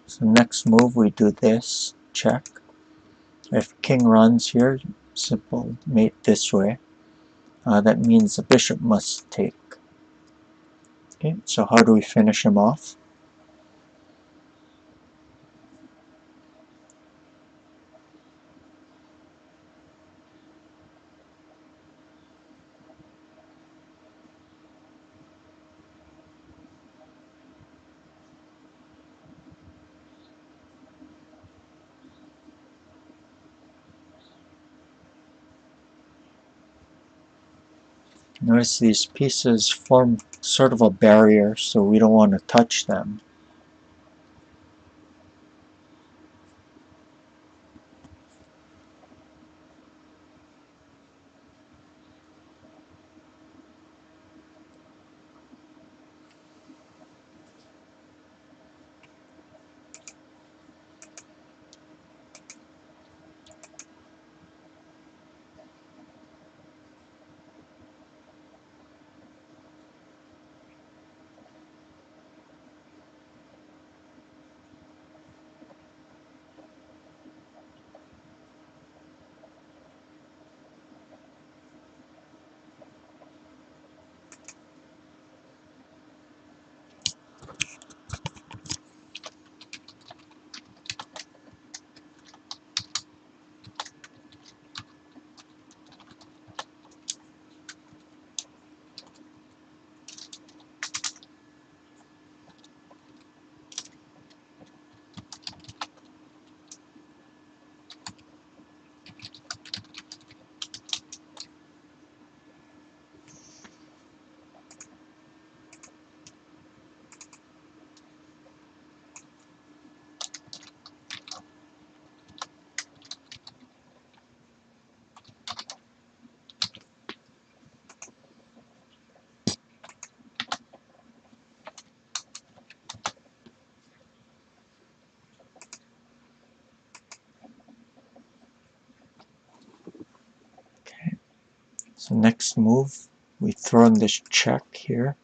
So next move we do this, check. If king runs here, simple mate this way. That means the bishop must take. Okay, so how do we finish him off? Notice these pieces form sort of a barrier, so we don't want to touch them. So next move, we throw in this check here.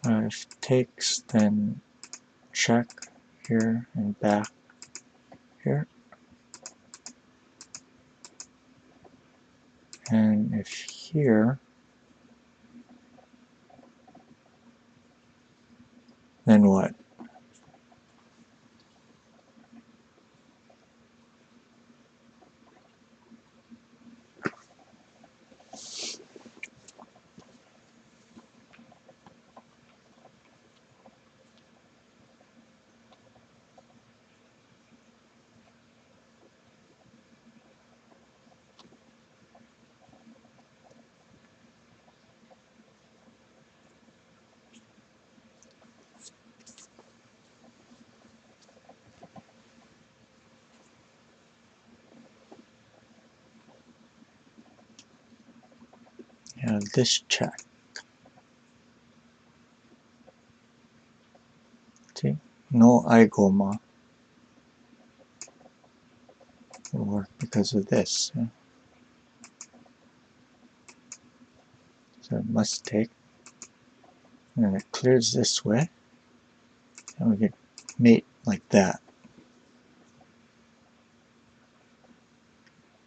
If takes, then check here and back here. And if here, then what? Yeah, this check. See? No aigoma. Or because of this. Yeah. So it must take. And it clears this way. And we get mate like that.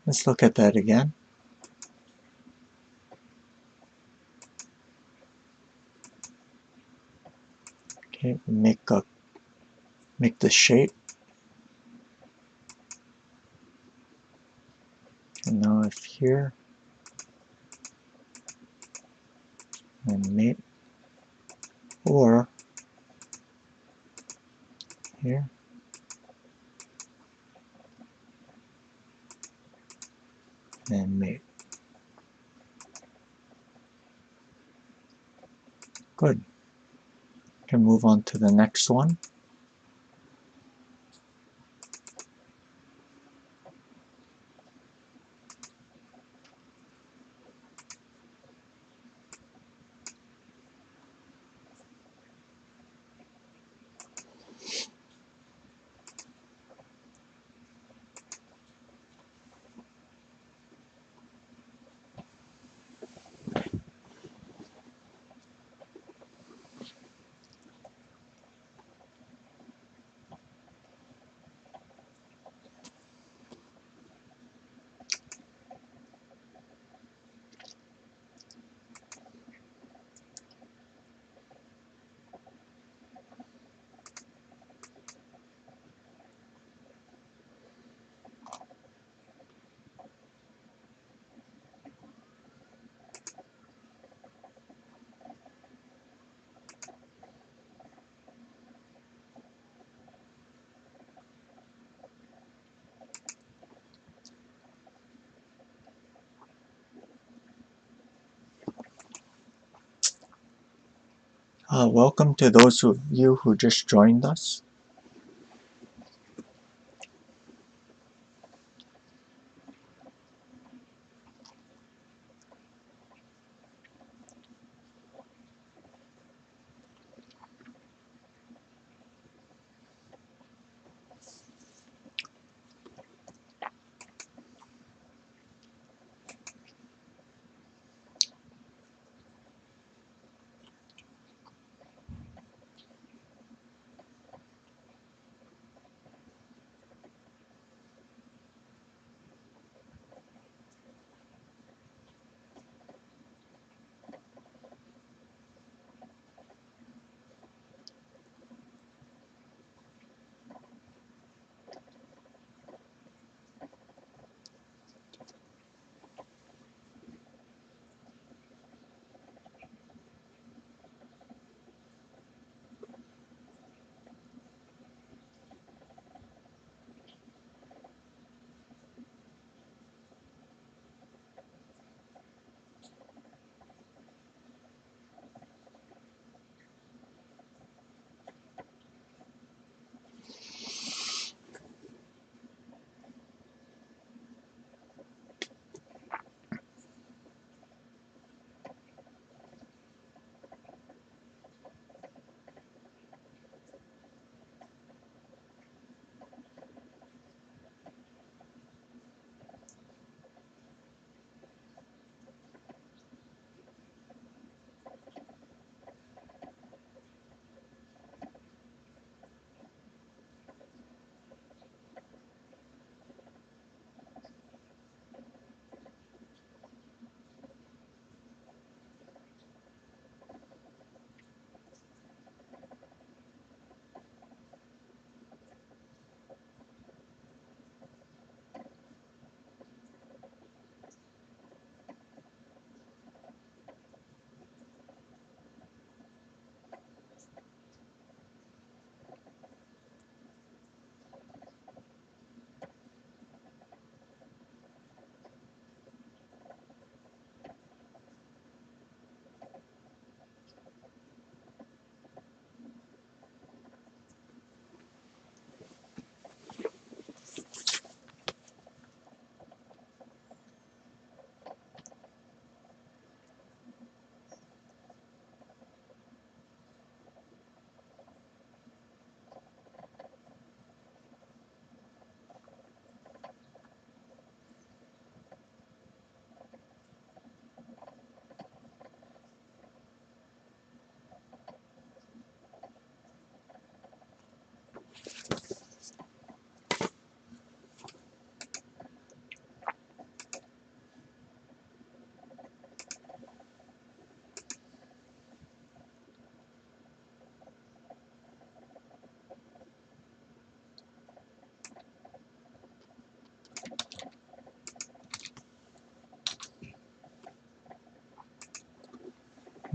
Let's look at that again. Okay, make the shape. And now if here, then mate, or here, then mate. Good. Can move on to the next one. Welcome to those of you who just joined us.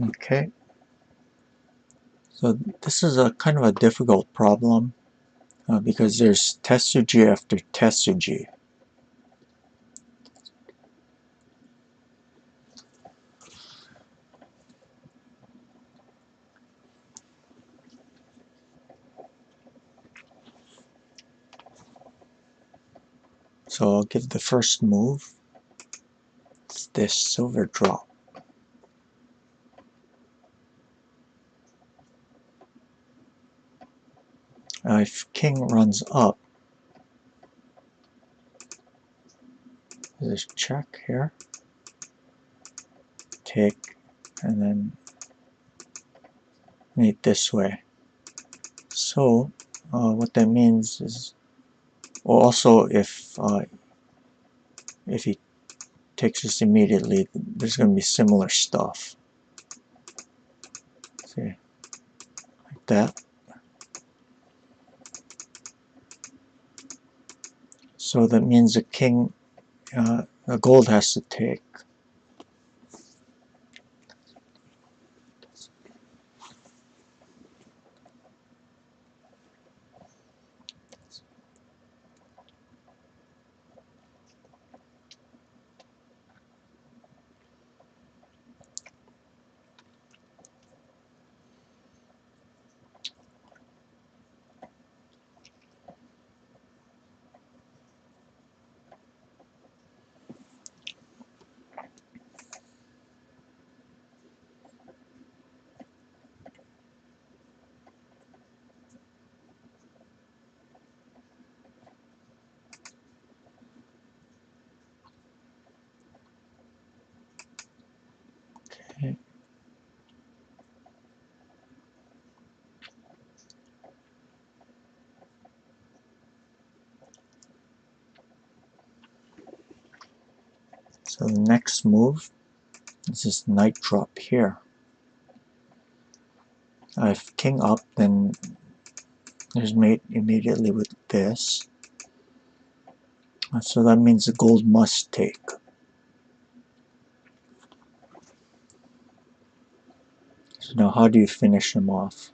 Okay, so this is a kind of a difficult problem because there's tetsuji after tetsuji. So I'll give the first move. It's this silver drop. If king runs up, there's check here, take, and then mate this way. So what that means is, well, also if he takes this immediately, there's going to be similar stuff. See, like that. So that means the king, the gold has to take. So the next move is this knight drop here. If king up, then there's mate immediately with this. So that means the gold must take. So now how do you finish them off?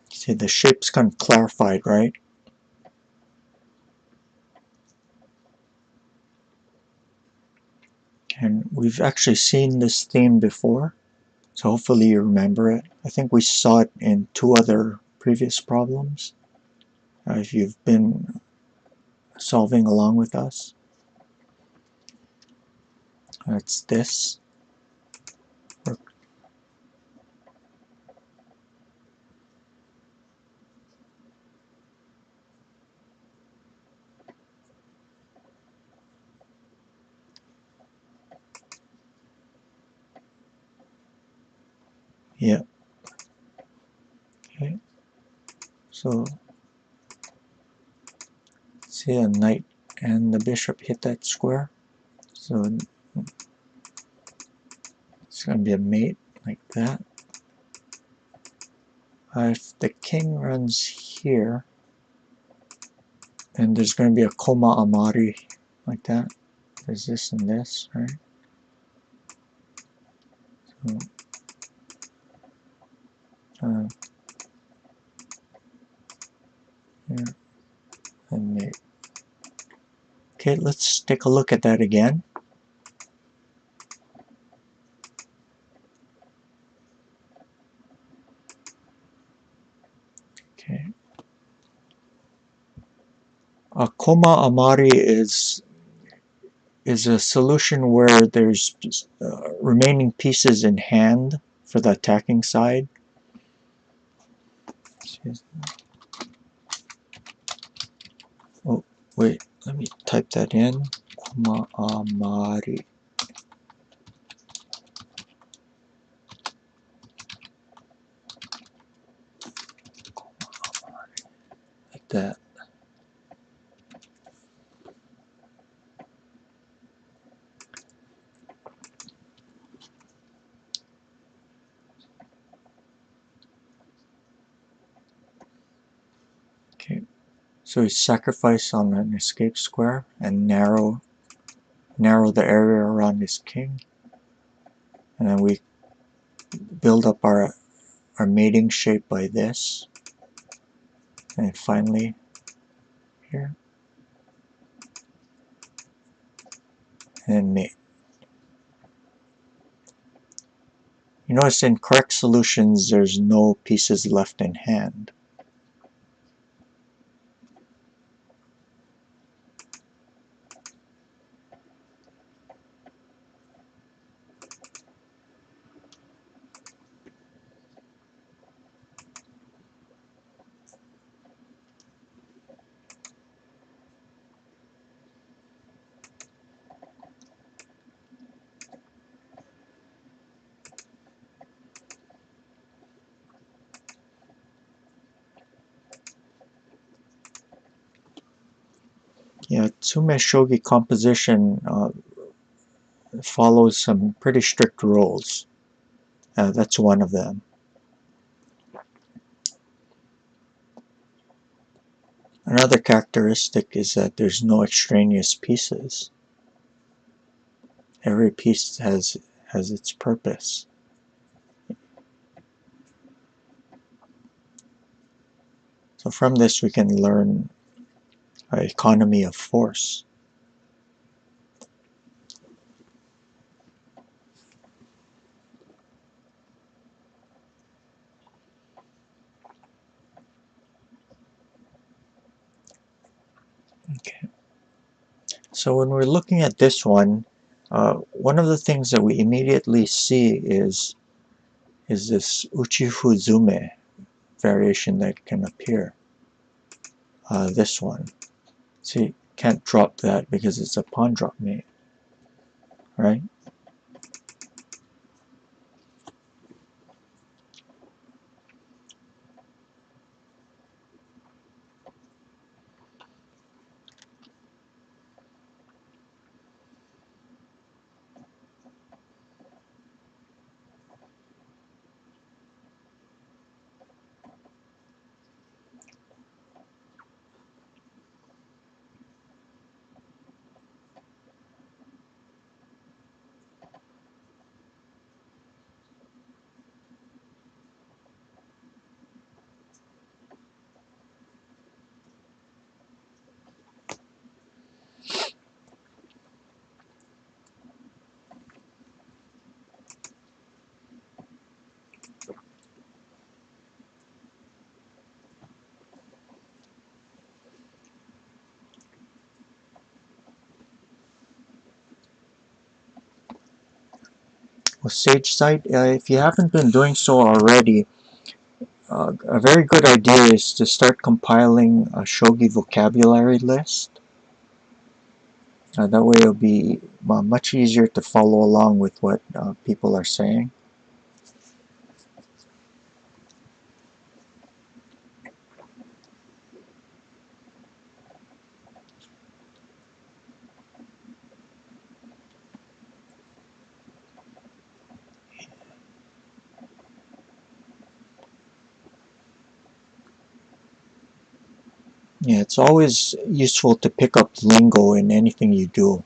See, the shape's kind of clarified, right? And we've actually seen this theme before, so hopefully you remember it. I think we saw it in 2 other previous problems, if you've been solving along with us. It's this. Yeah. Okay. So see, a knight and the bishop hit that square. So it's going to be a mate like that. If the king runs here, then there's going to be a koma amari like that. There's this and this, right? So, yeah, and mate. Okay, let's take a look at that again. Okay. A koma amari is a solution where there's remaining pieces in hand for the attacking side. Oh, wait, let me type that in. Koma amari. Like that. Okay, so we sacrifice on an escape square and narrow the area around his king, and then we build up our mating shape by this, and finally here, and then mate. You notice in correct solutions there's no pieces left in hand. Yeah, tsumeshogi composition follows some pretty strict rules. That's one of them. Another characteristic is that there's no extraneous pieces. Every piece has its purpose. So from this we can learn economy of force. Okay. So when we're looking at this one of the things that we immediately see is is this Uchifuzume variation that can appear. This one. See, can't drop that because it's a pawn drop mate, right? With Sage Site, if you haven't been doing so already, a very good idea is to start compiling a shogi vocabulary list. That way it'll be much easier to follow along with what people are saying. Yeah, it's always useful to pick up lingo in anything you do.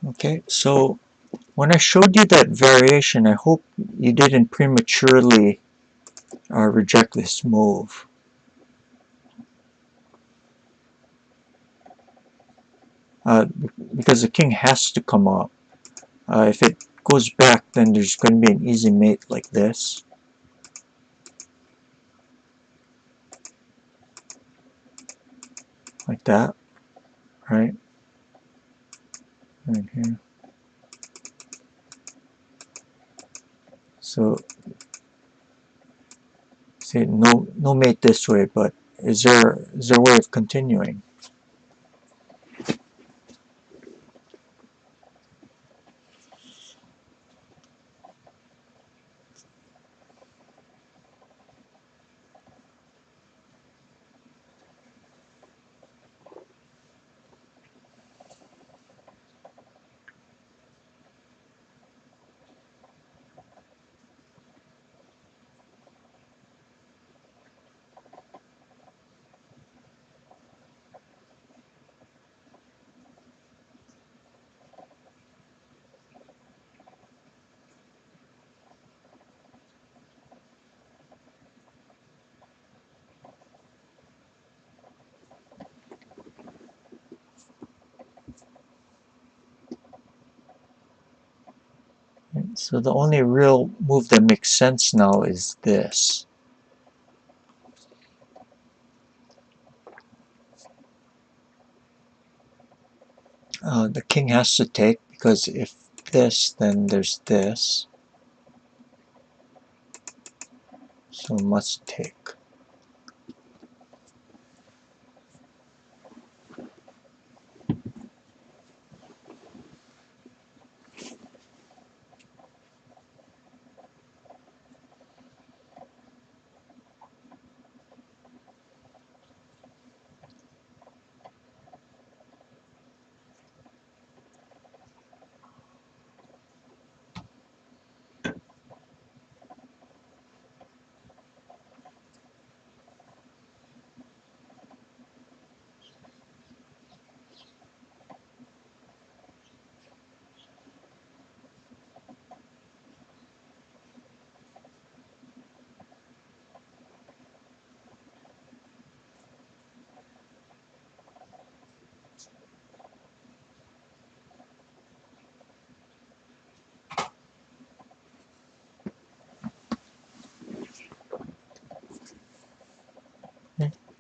Okay, so when I showed you that variation, I hope you didn't prematurely reject this move. because the king has to come up. If it goes back, then there's going to be an easy mate like this. Like that, right? Right here. So, see, no mate this way, but is there a way of continuing? So the only real move that makes sense now is this. The king has to take, because if this, then there's this. So must take.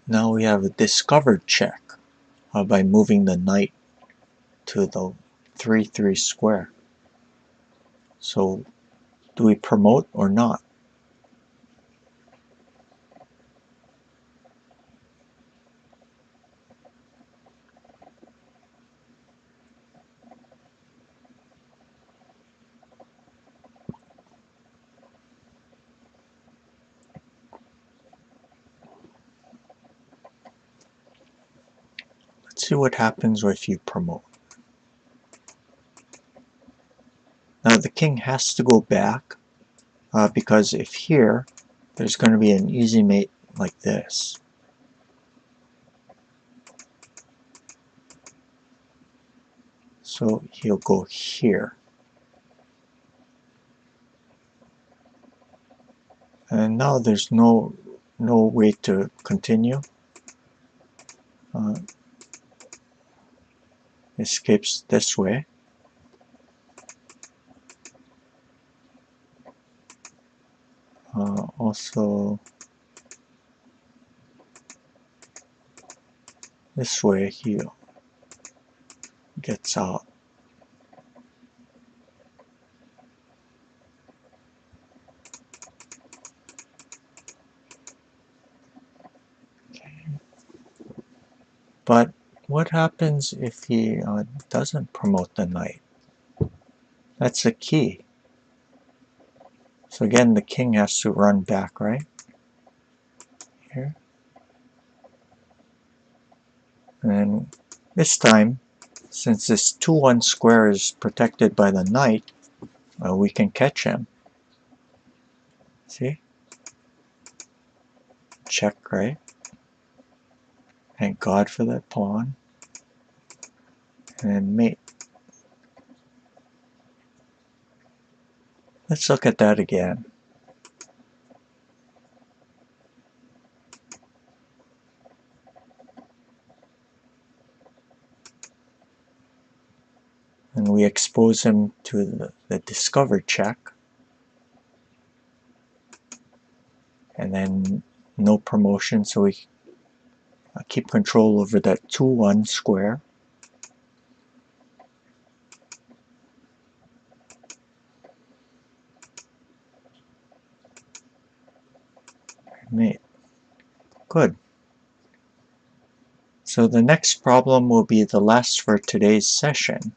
Now we have a discovered check by moving the knight to the 3-3 square. So do we promote or not? Let's see what happens if you promote. Now the king has to go back, because if here, there's going to be an easy mate like this. So he'll go here. And now there's no way to continue. Escapes this way. Also this way he gets out. But what happens if he doesn't promote the knight? That's the key. So again, the king has to run back, right? Here. And this time, since this 2-1 square is protected by the knight, we can catch him. See? Check, right? Thank God for that pawn. And mate. Let's look at that again. and we expose him to the discover check, and then no promotion, so we keep control over that 2-1 square. Mate. Good. So the next problem will be the last for today's session.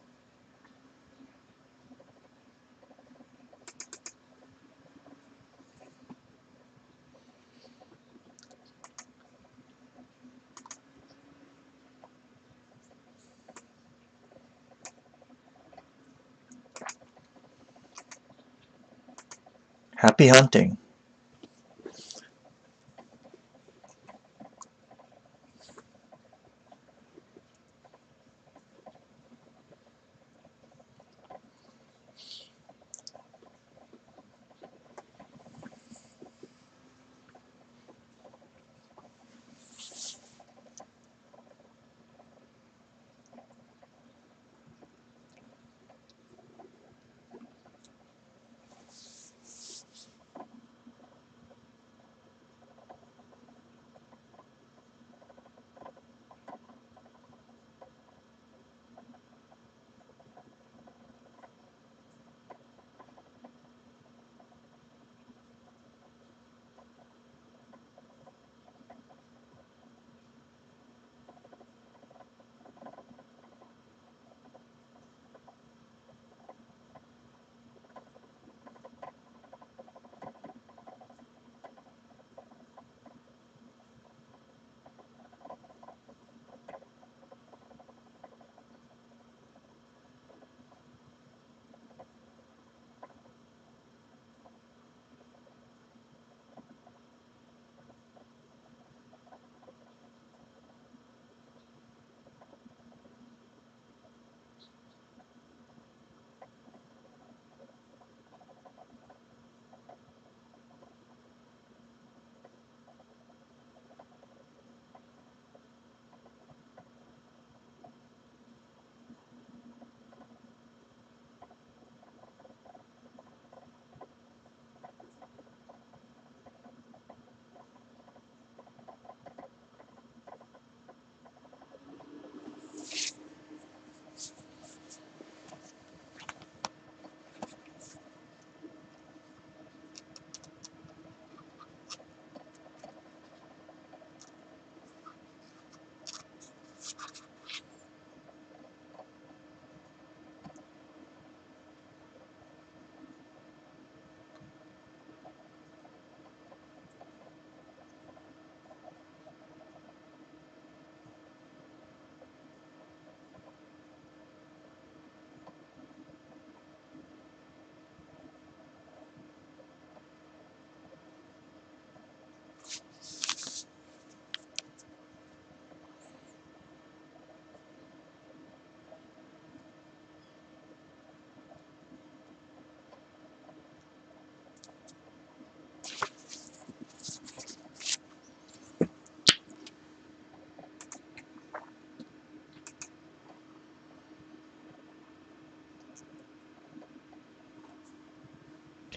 Happy hunting!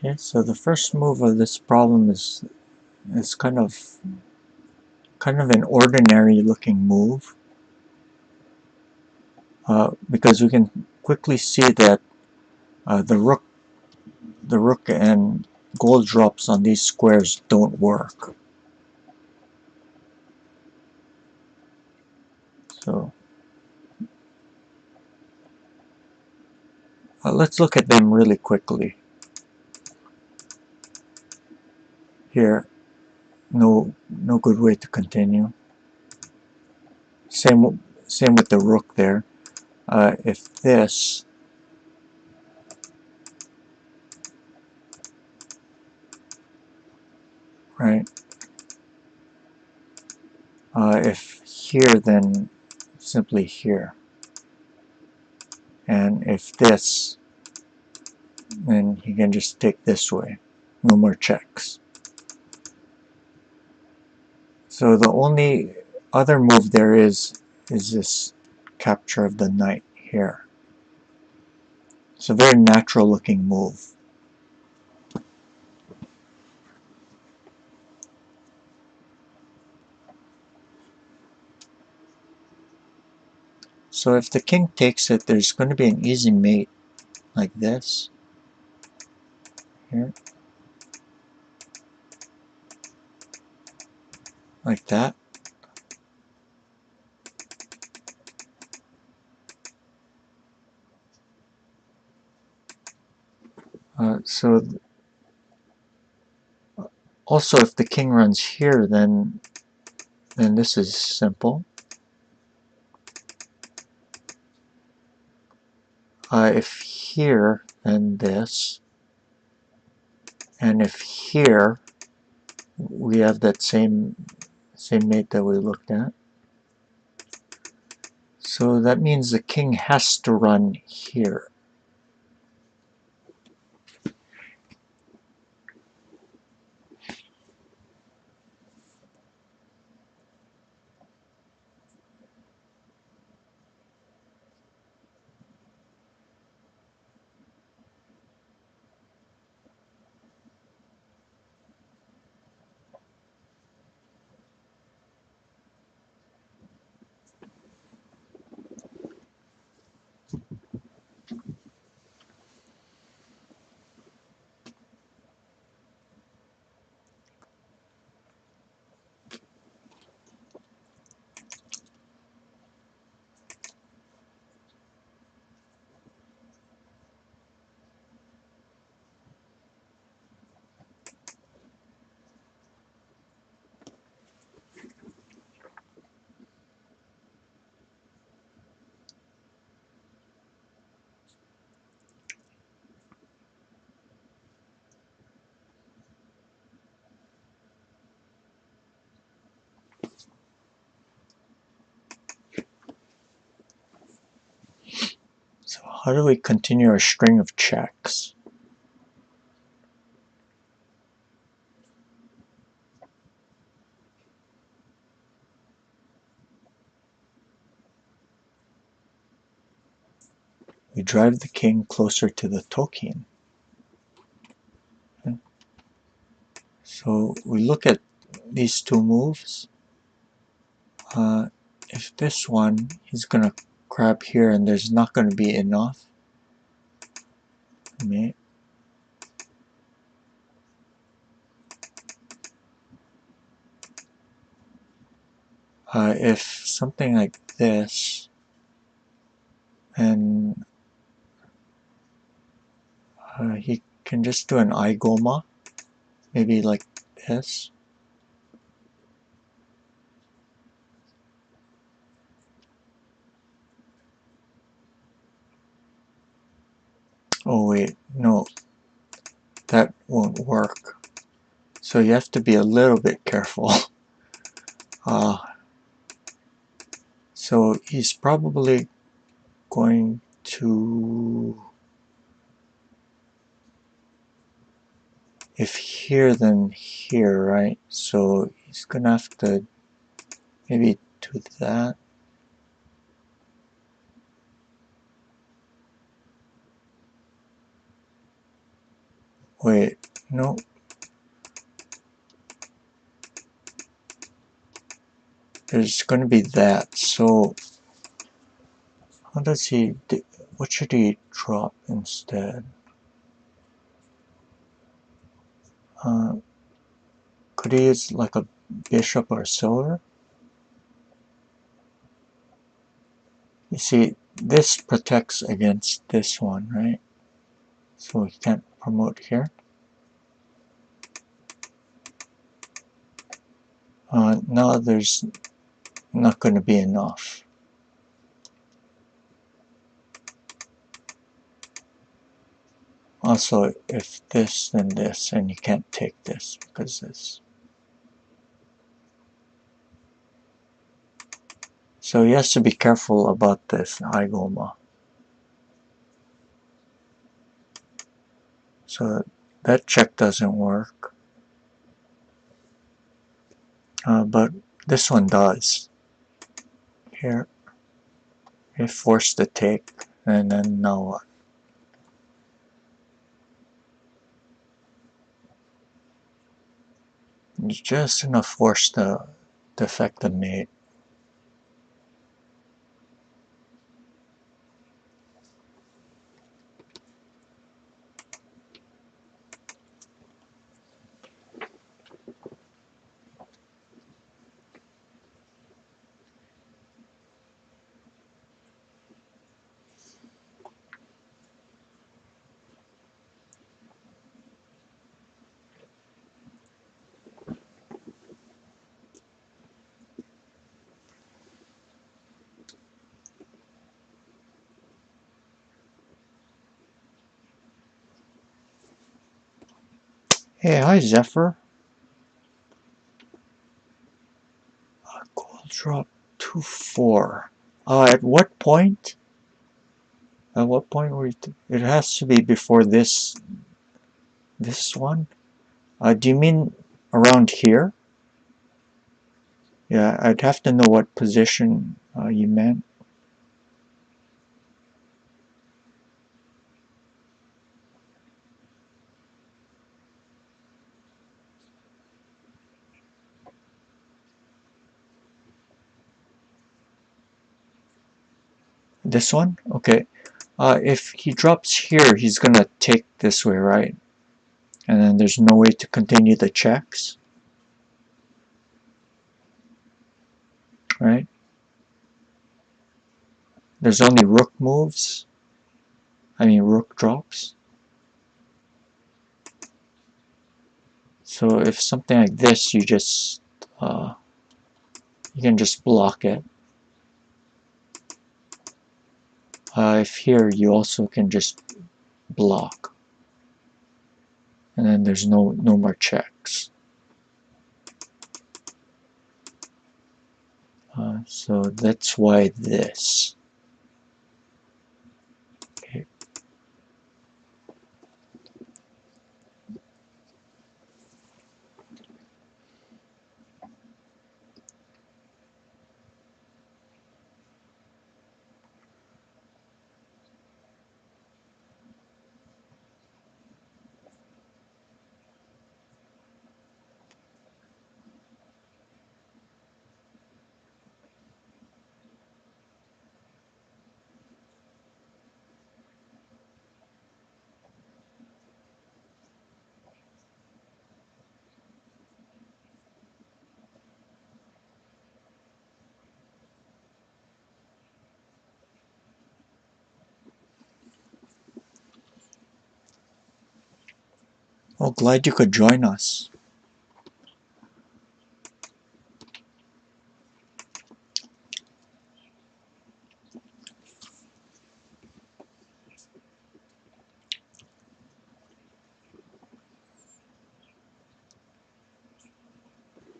Okay, so the first move of this problem is kind of an ordinary looking move, because we can quickly see that the rook and gold drops on these squares don't work. So let's look at them really quickly. Here, no good way to continue. Same with the rook there. If this, right? If here, then simply here. And if this, then he can just take this way. No more checks. So the only other move there is this capture of the knight here. It's a very natural looking move. So if the king takes it, there's going to be an easy mate like this. Here. Like that. So also if the king runs here, then this is simple. If here, then this. And if here, we have that same mate that we looked at. So that means the king has to run here. So how do we continue our string of checks? We drive the king closer to the token. Okay. So we look at these two moves. If this one, he's going to grab here and there's not going to be enough. Mate. If something like this, and he can just do an igoma, maybe like this. Oh wait, no, that won't work. So you have to be a little bit careful. So he's probably going to, if here then here, right? So he's gonna have to maybe do that. Wait, no. There's gonna be that. So how does he do, what should he drop instead? Could he use like a bishop or silver? You see, this protects against this one, right? So we can't promote here. Now there's not going to be enough. Also, if this, then this, and you can't take this because this. So he has to be careful about this igoma. So that check doesn't work. But this one does. Here, it forced the take, and then now what? It's just enough force to affect the mate. Hey, hi Zephyr. Gold drop 2-4. At what point? At what point were you? It has to be before this one. Do you mean around here? Yeah, I'd have to know what position you meant. This one? Okay. If he drops here, he's gonna take this way, right? And then there's no way to continue the checks, right? There's only rook moves. I mean rook drops. So if something like this, you can just block it. If here, you also can just block, and then there's no more checks. So that's why this. Okay. Oh, glad you could join us.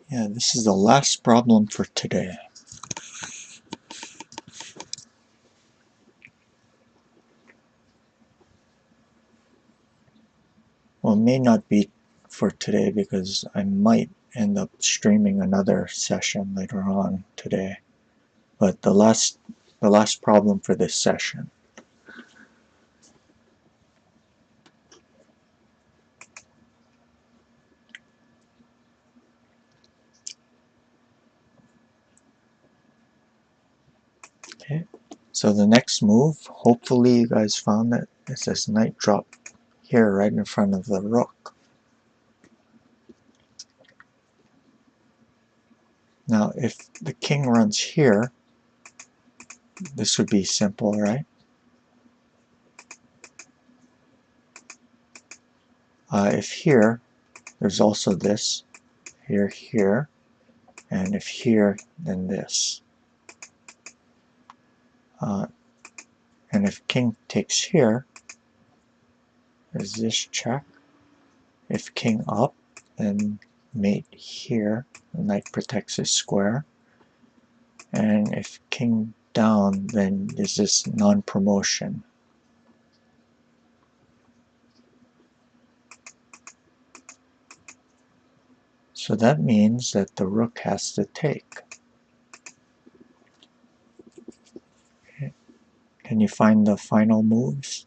Yeah, this is the last problem for today. Well, it may not be for today because I might end up streaming another session later on today. But the last problem for this session. Okay. So the next move, hopefully you guys found it. It's this knight drop here right in front of the rook. Now if the king runs here, this would be simple, right? If here, there's also this, here, and if here, then this. And if king takes here, there's this check. If king up, then mate here, the knight protects his square. And if king down, then there's this non-promotion. So that means that the rook has to take. Okay. Can you find the final moves?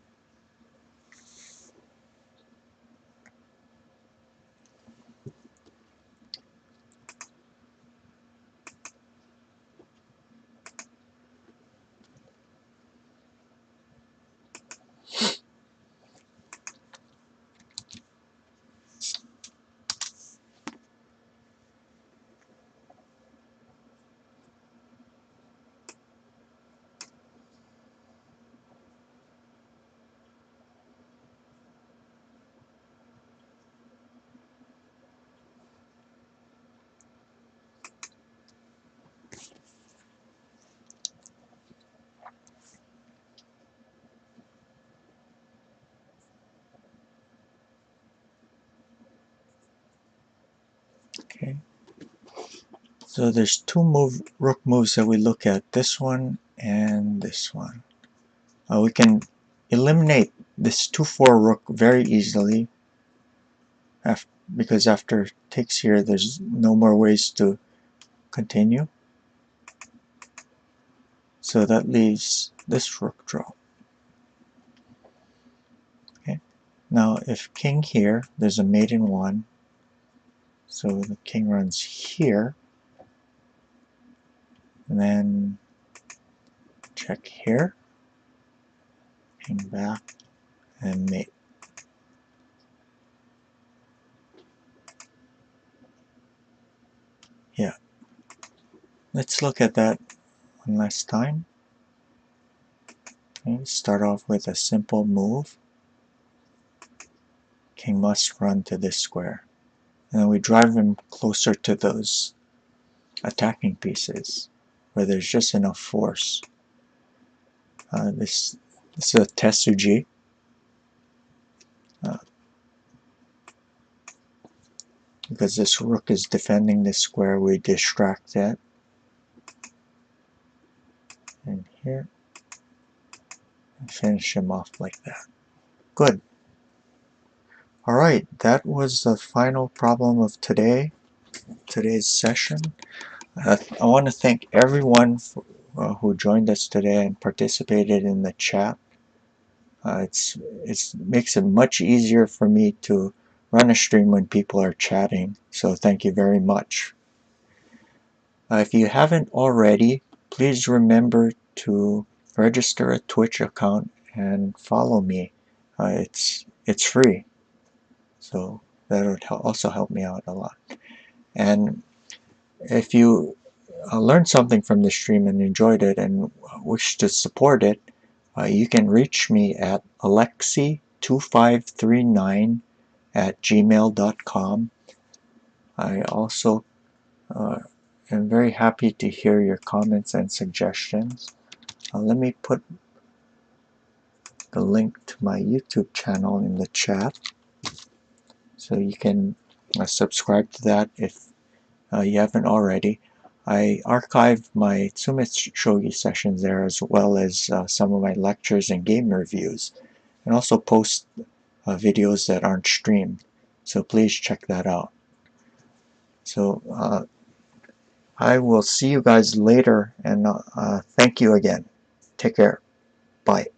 Okay. So there's two rook moves that we look at, this one and this one. We can eliminate this 2-4 rook very easily because after takes here there's no more ways to continue. So that leaves this rook draw. Okay. Now if king here, there's a mate in 1. So the king runs here. And then check here. King back and mate. Yeah. Let's look at that one last time. Okay, start off with a simple move. King must run to this square. And then we drive him closer to those attacking pieces where there's just enough force. This is a tsumeshogi. Because this rook is defending this square, we distract that. And here. And finish him off like that. Good. Alright, that was the final problem of today's session. I want to thank everyone who joined us today and participated in the chat. It makes it much easier for me to run a stream when people are chatting, so thank you very much. If you haven't already, please remember to register a Twitch account and follow me. It's free, so that would also help me out a lot. And if you learned something from the stream and enjoyed it and wish to support it, you can reach me at alexi2539@gmail.com. I also am very happy to hear your comments and suggestions. Let me put the link to my YouTube channel in the chat so you can subscribe to that if you haven't already. I archive my tsumeshogi sessions there as well as some of my lectures and game reviews, and also post videos that aren't streamed, so please check that out. So I will see you guys later, and thank you again. Take care. Bye.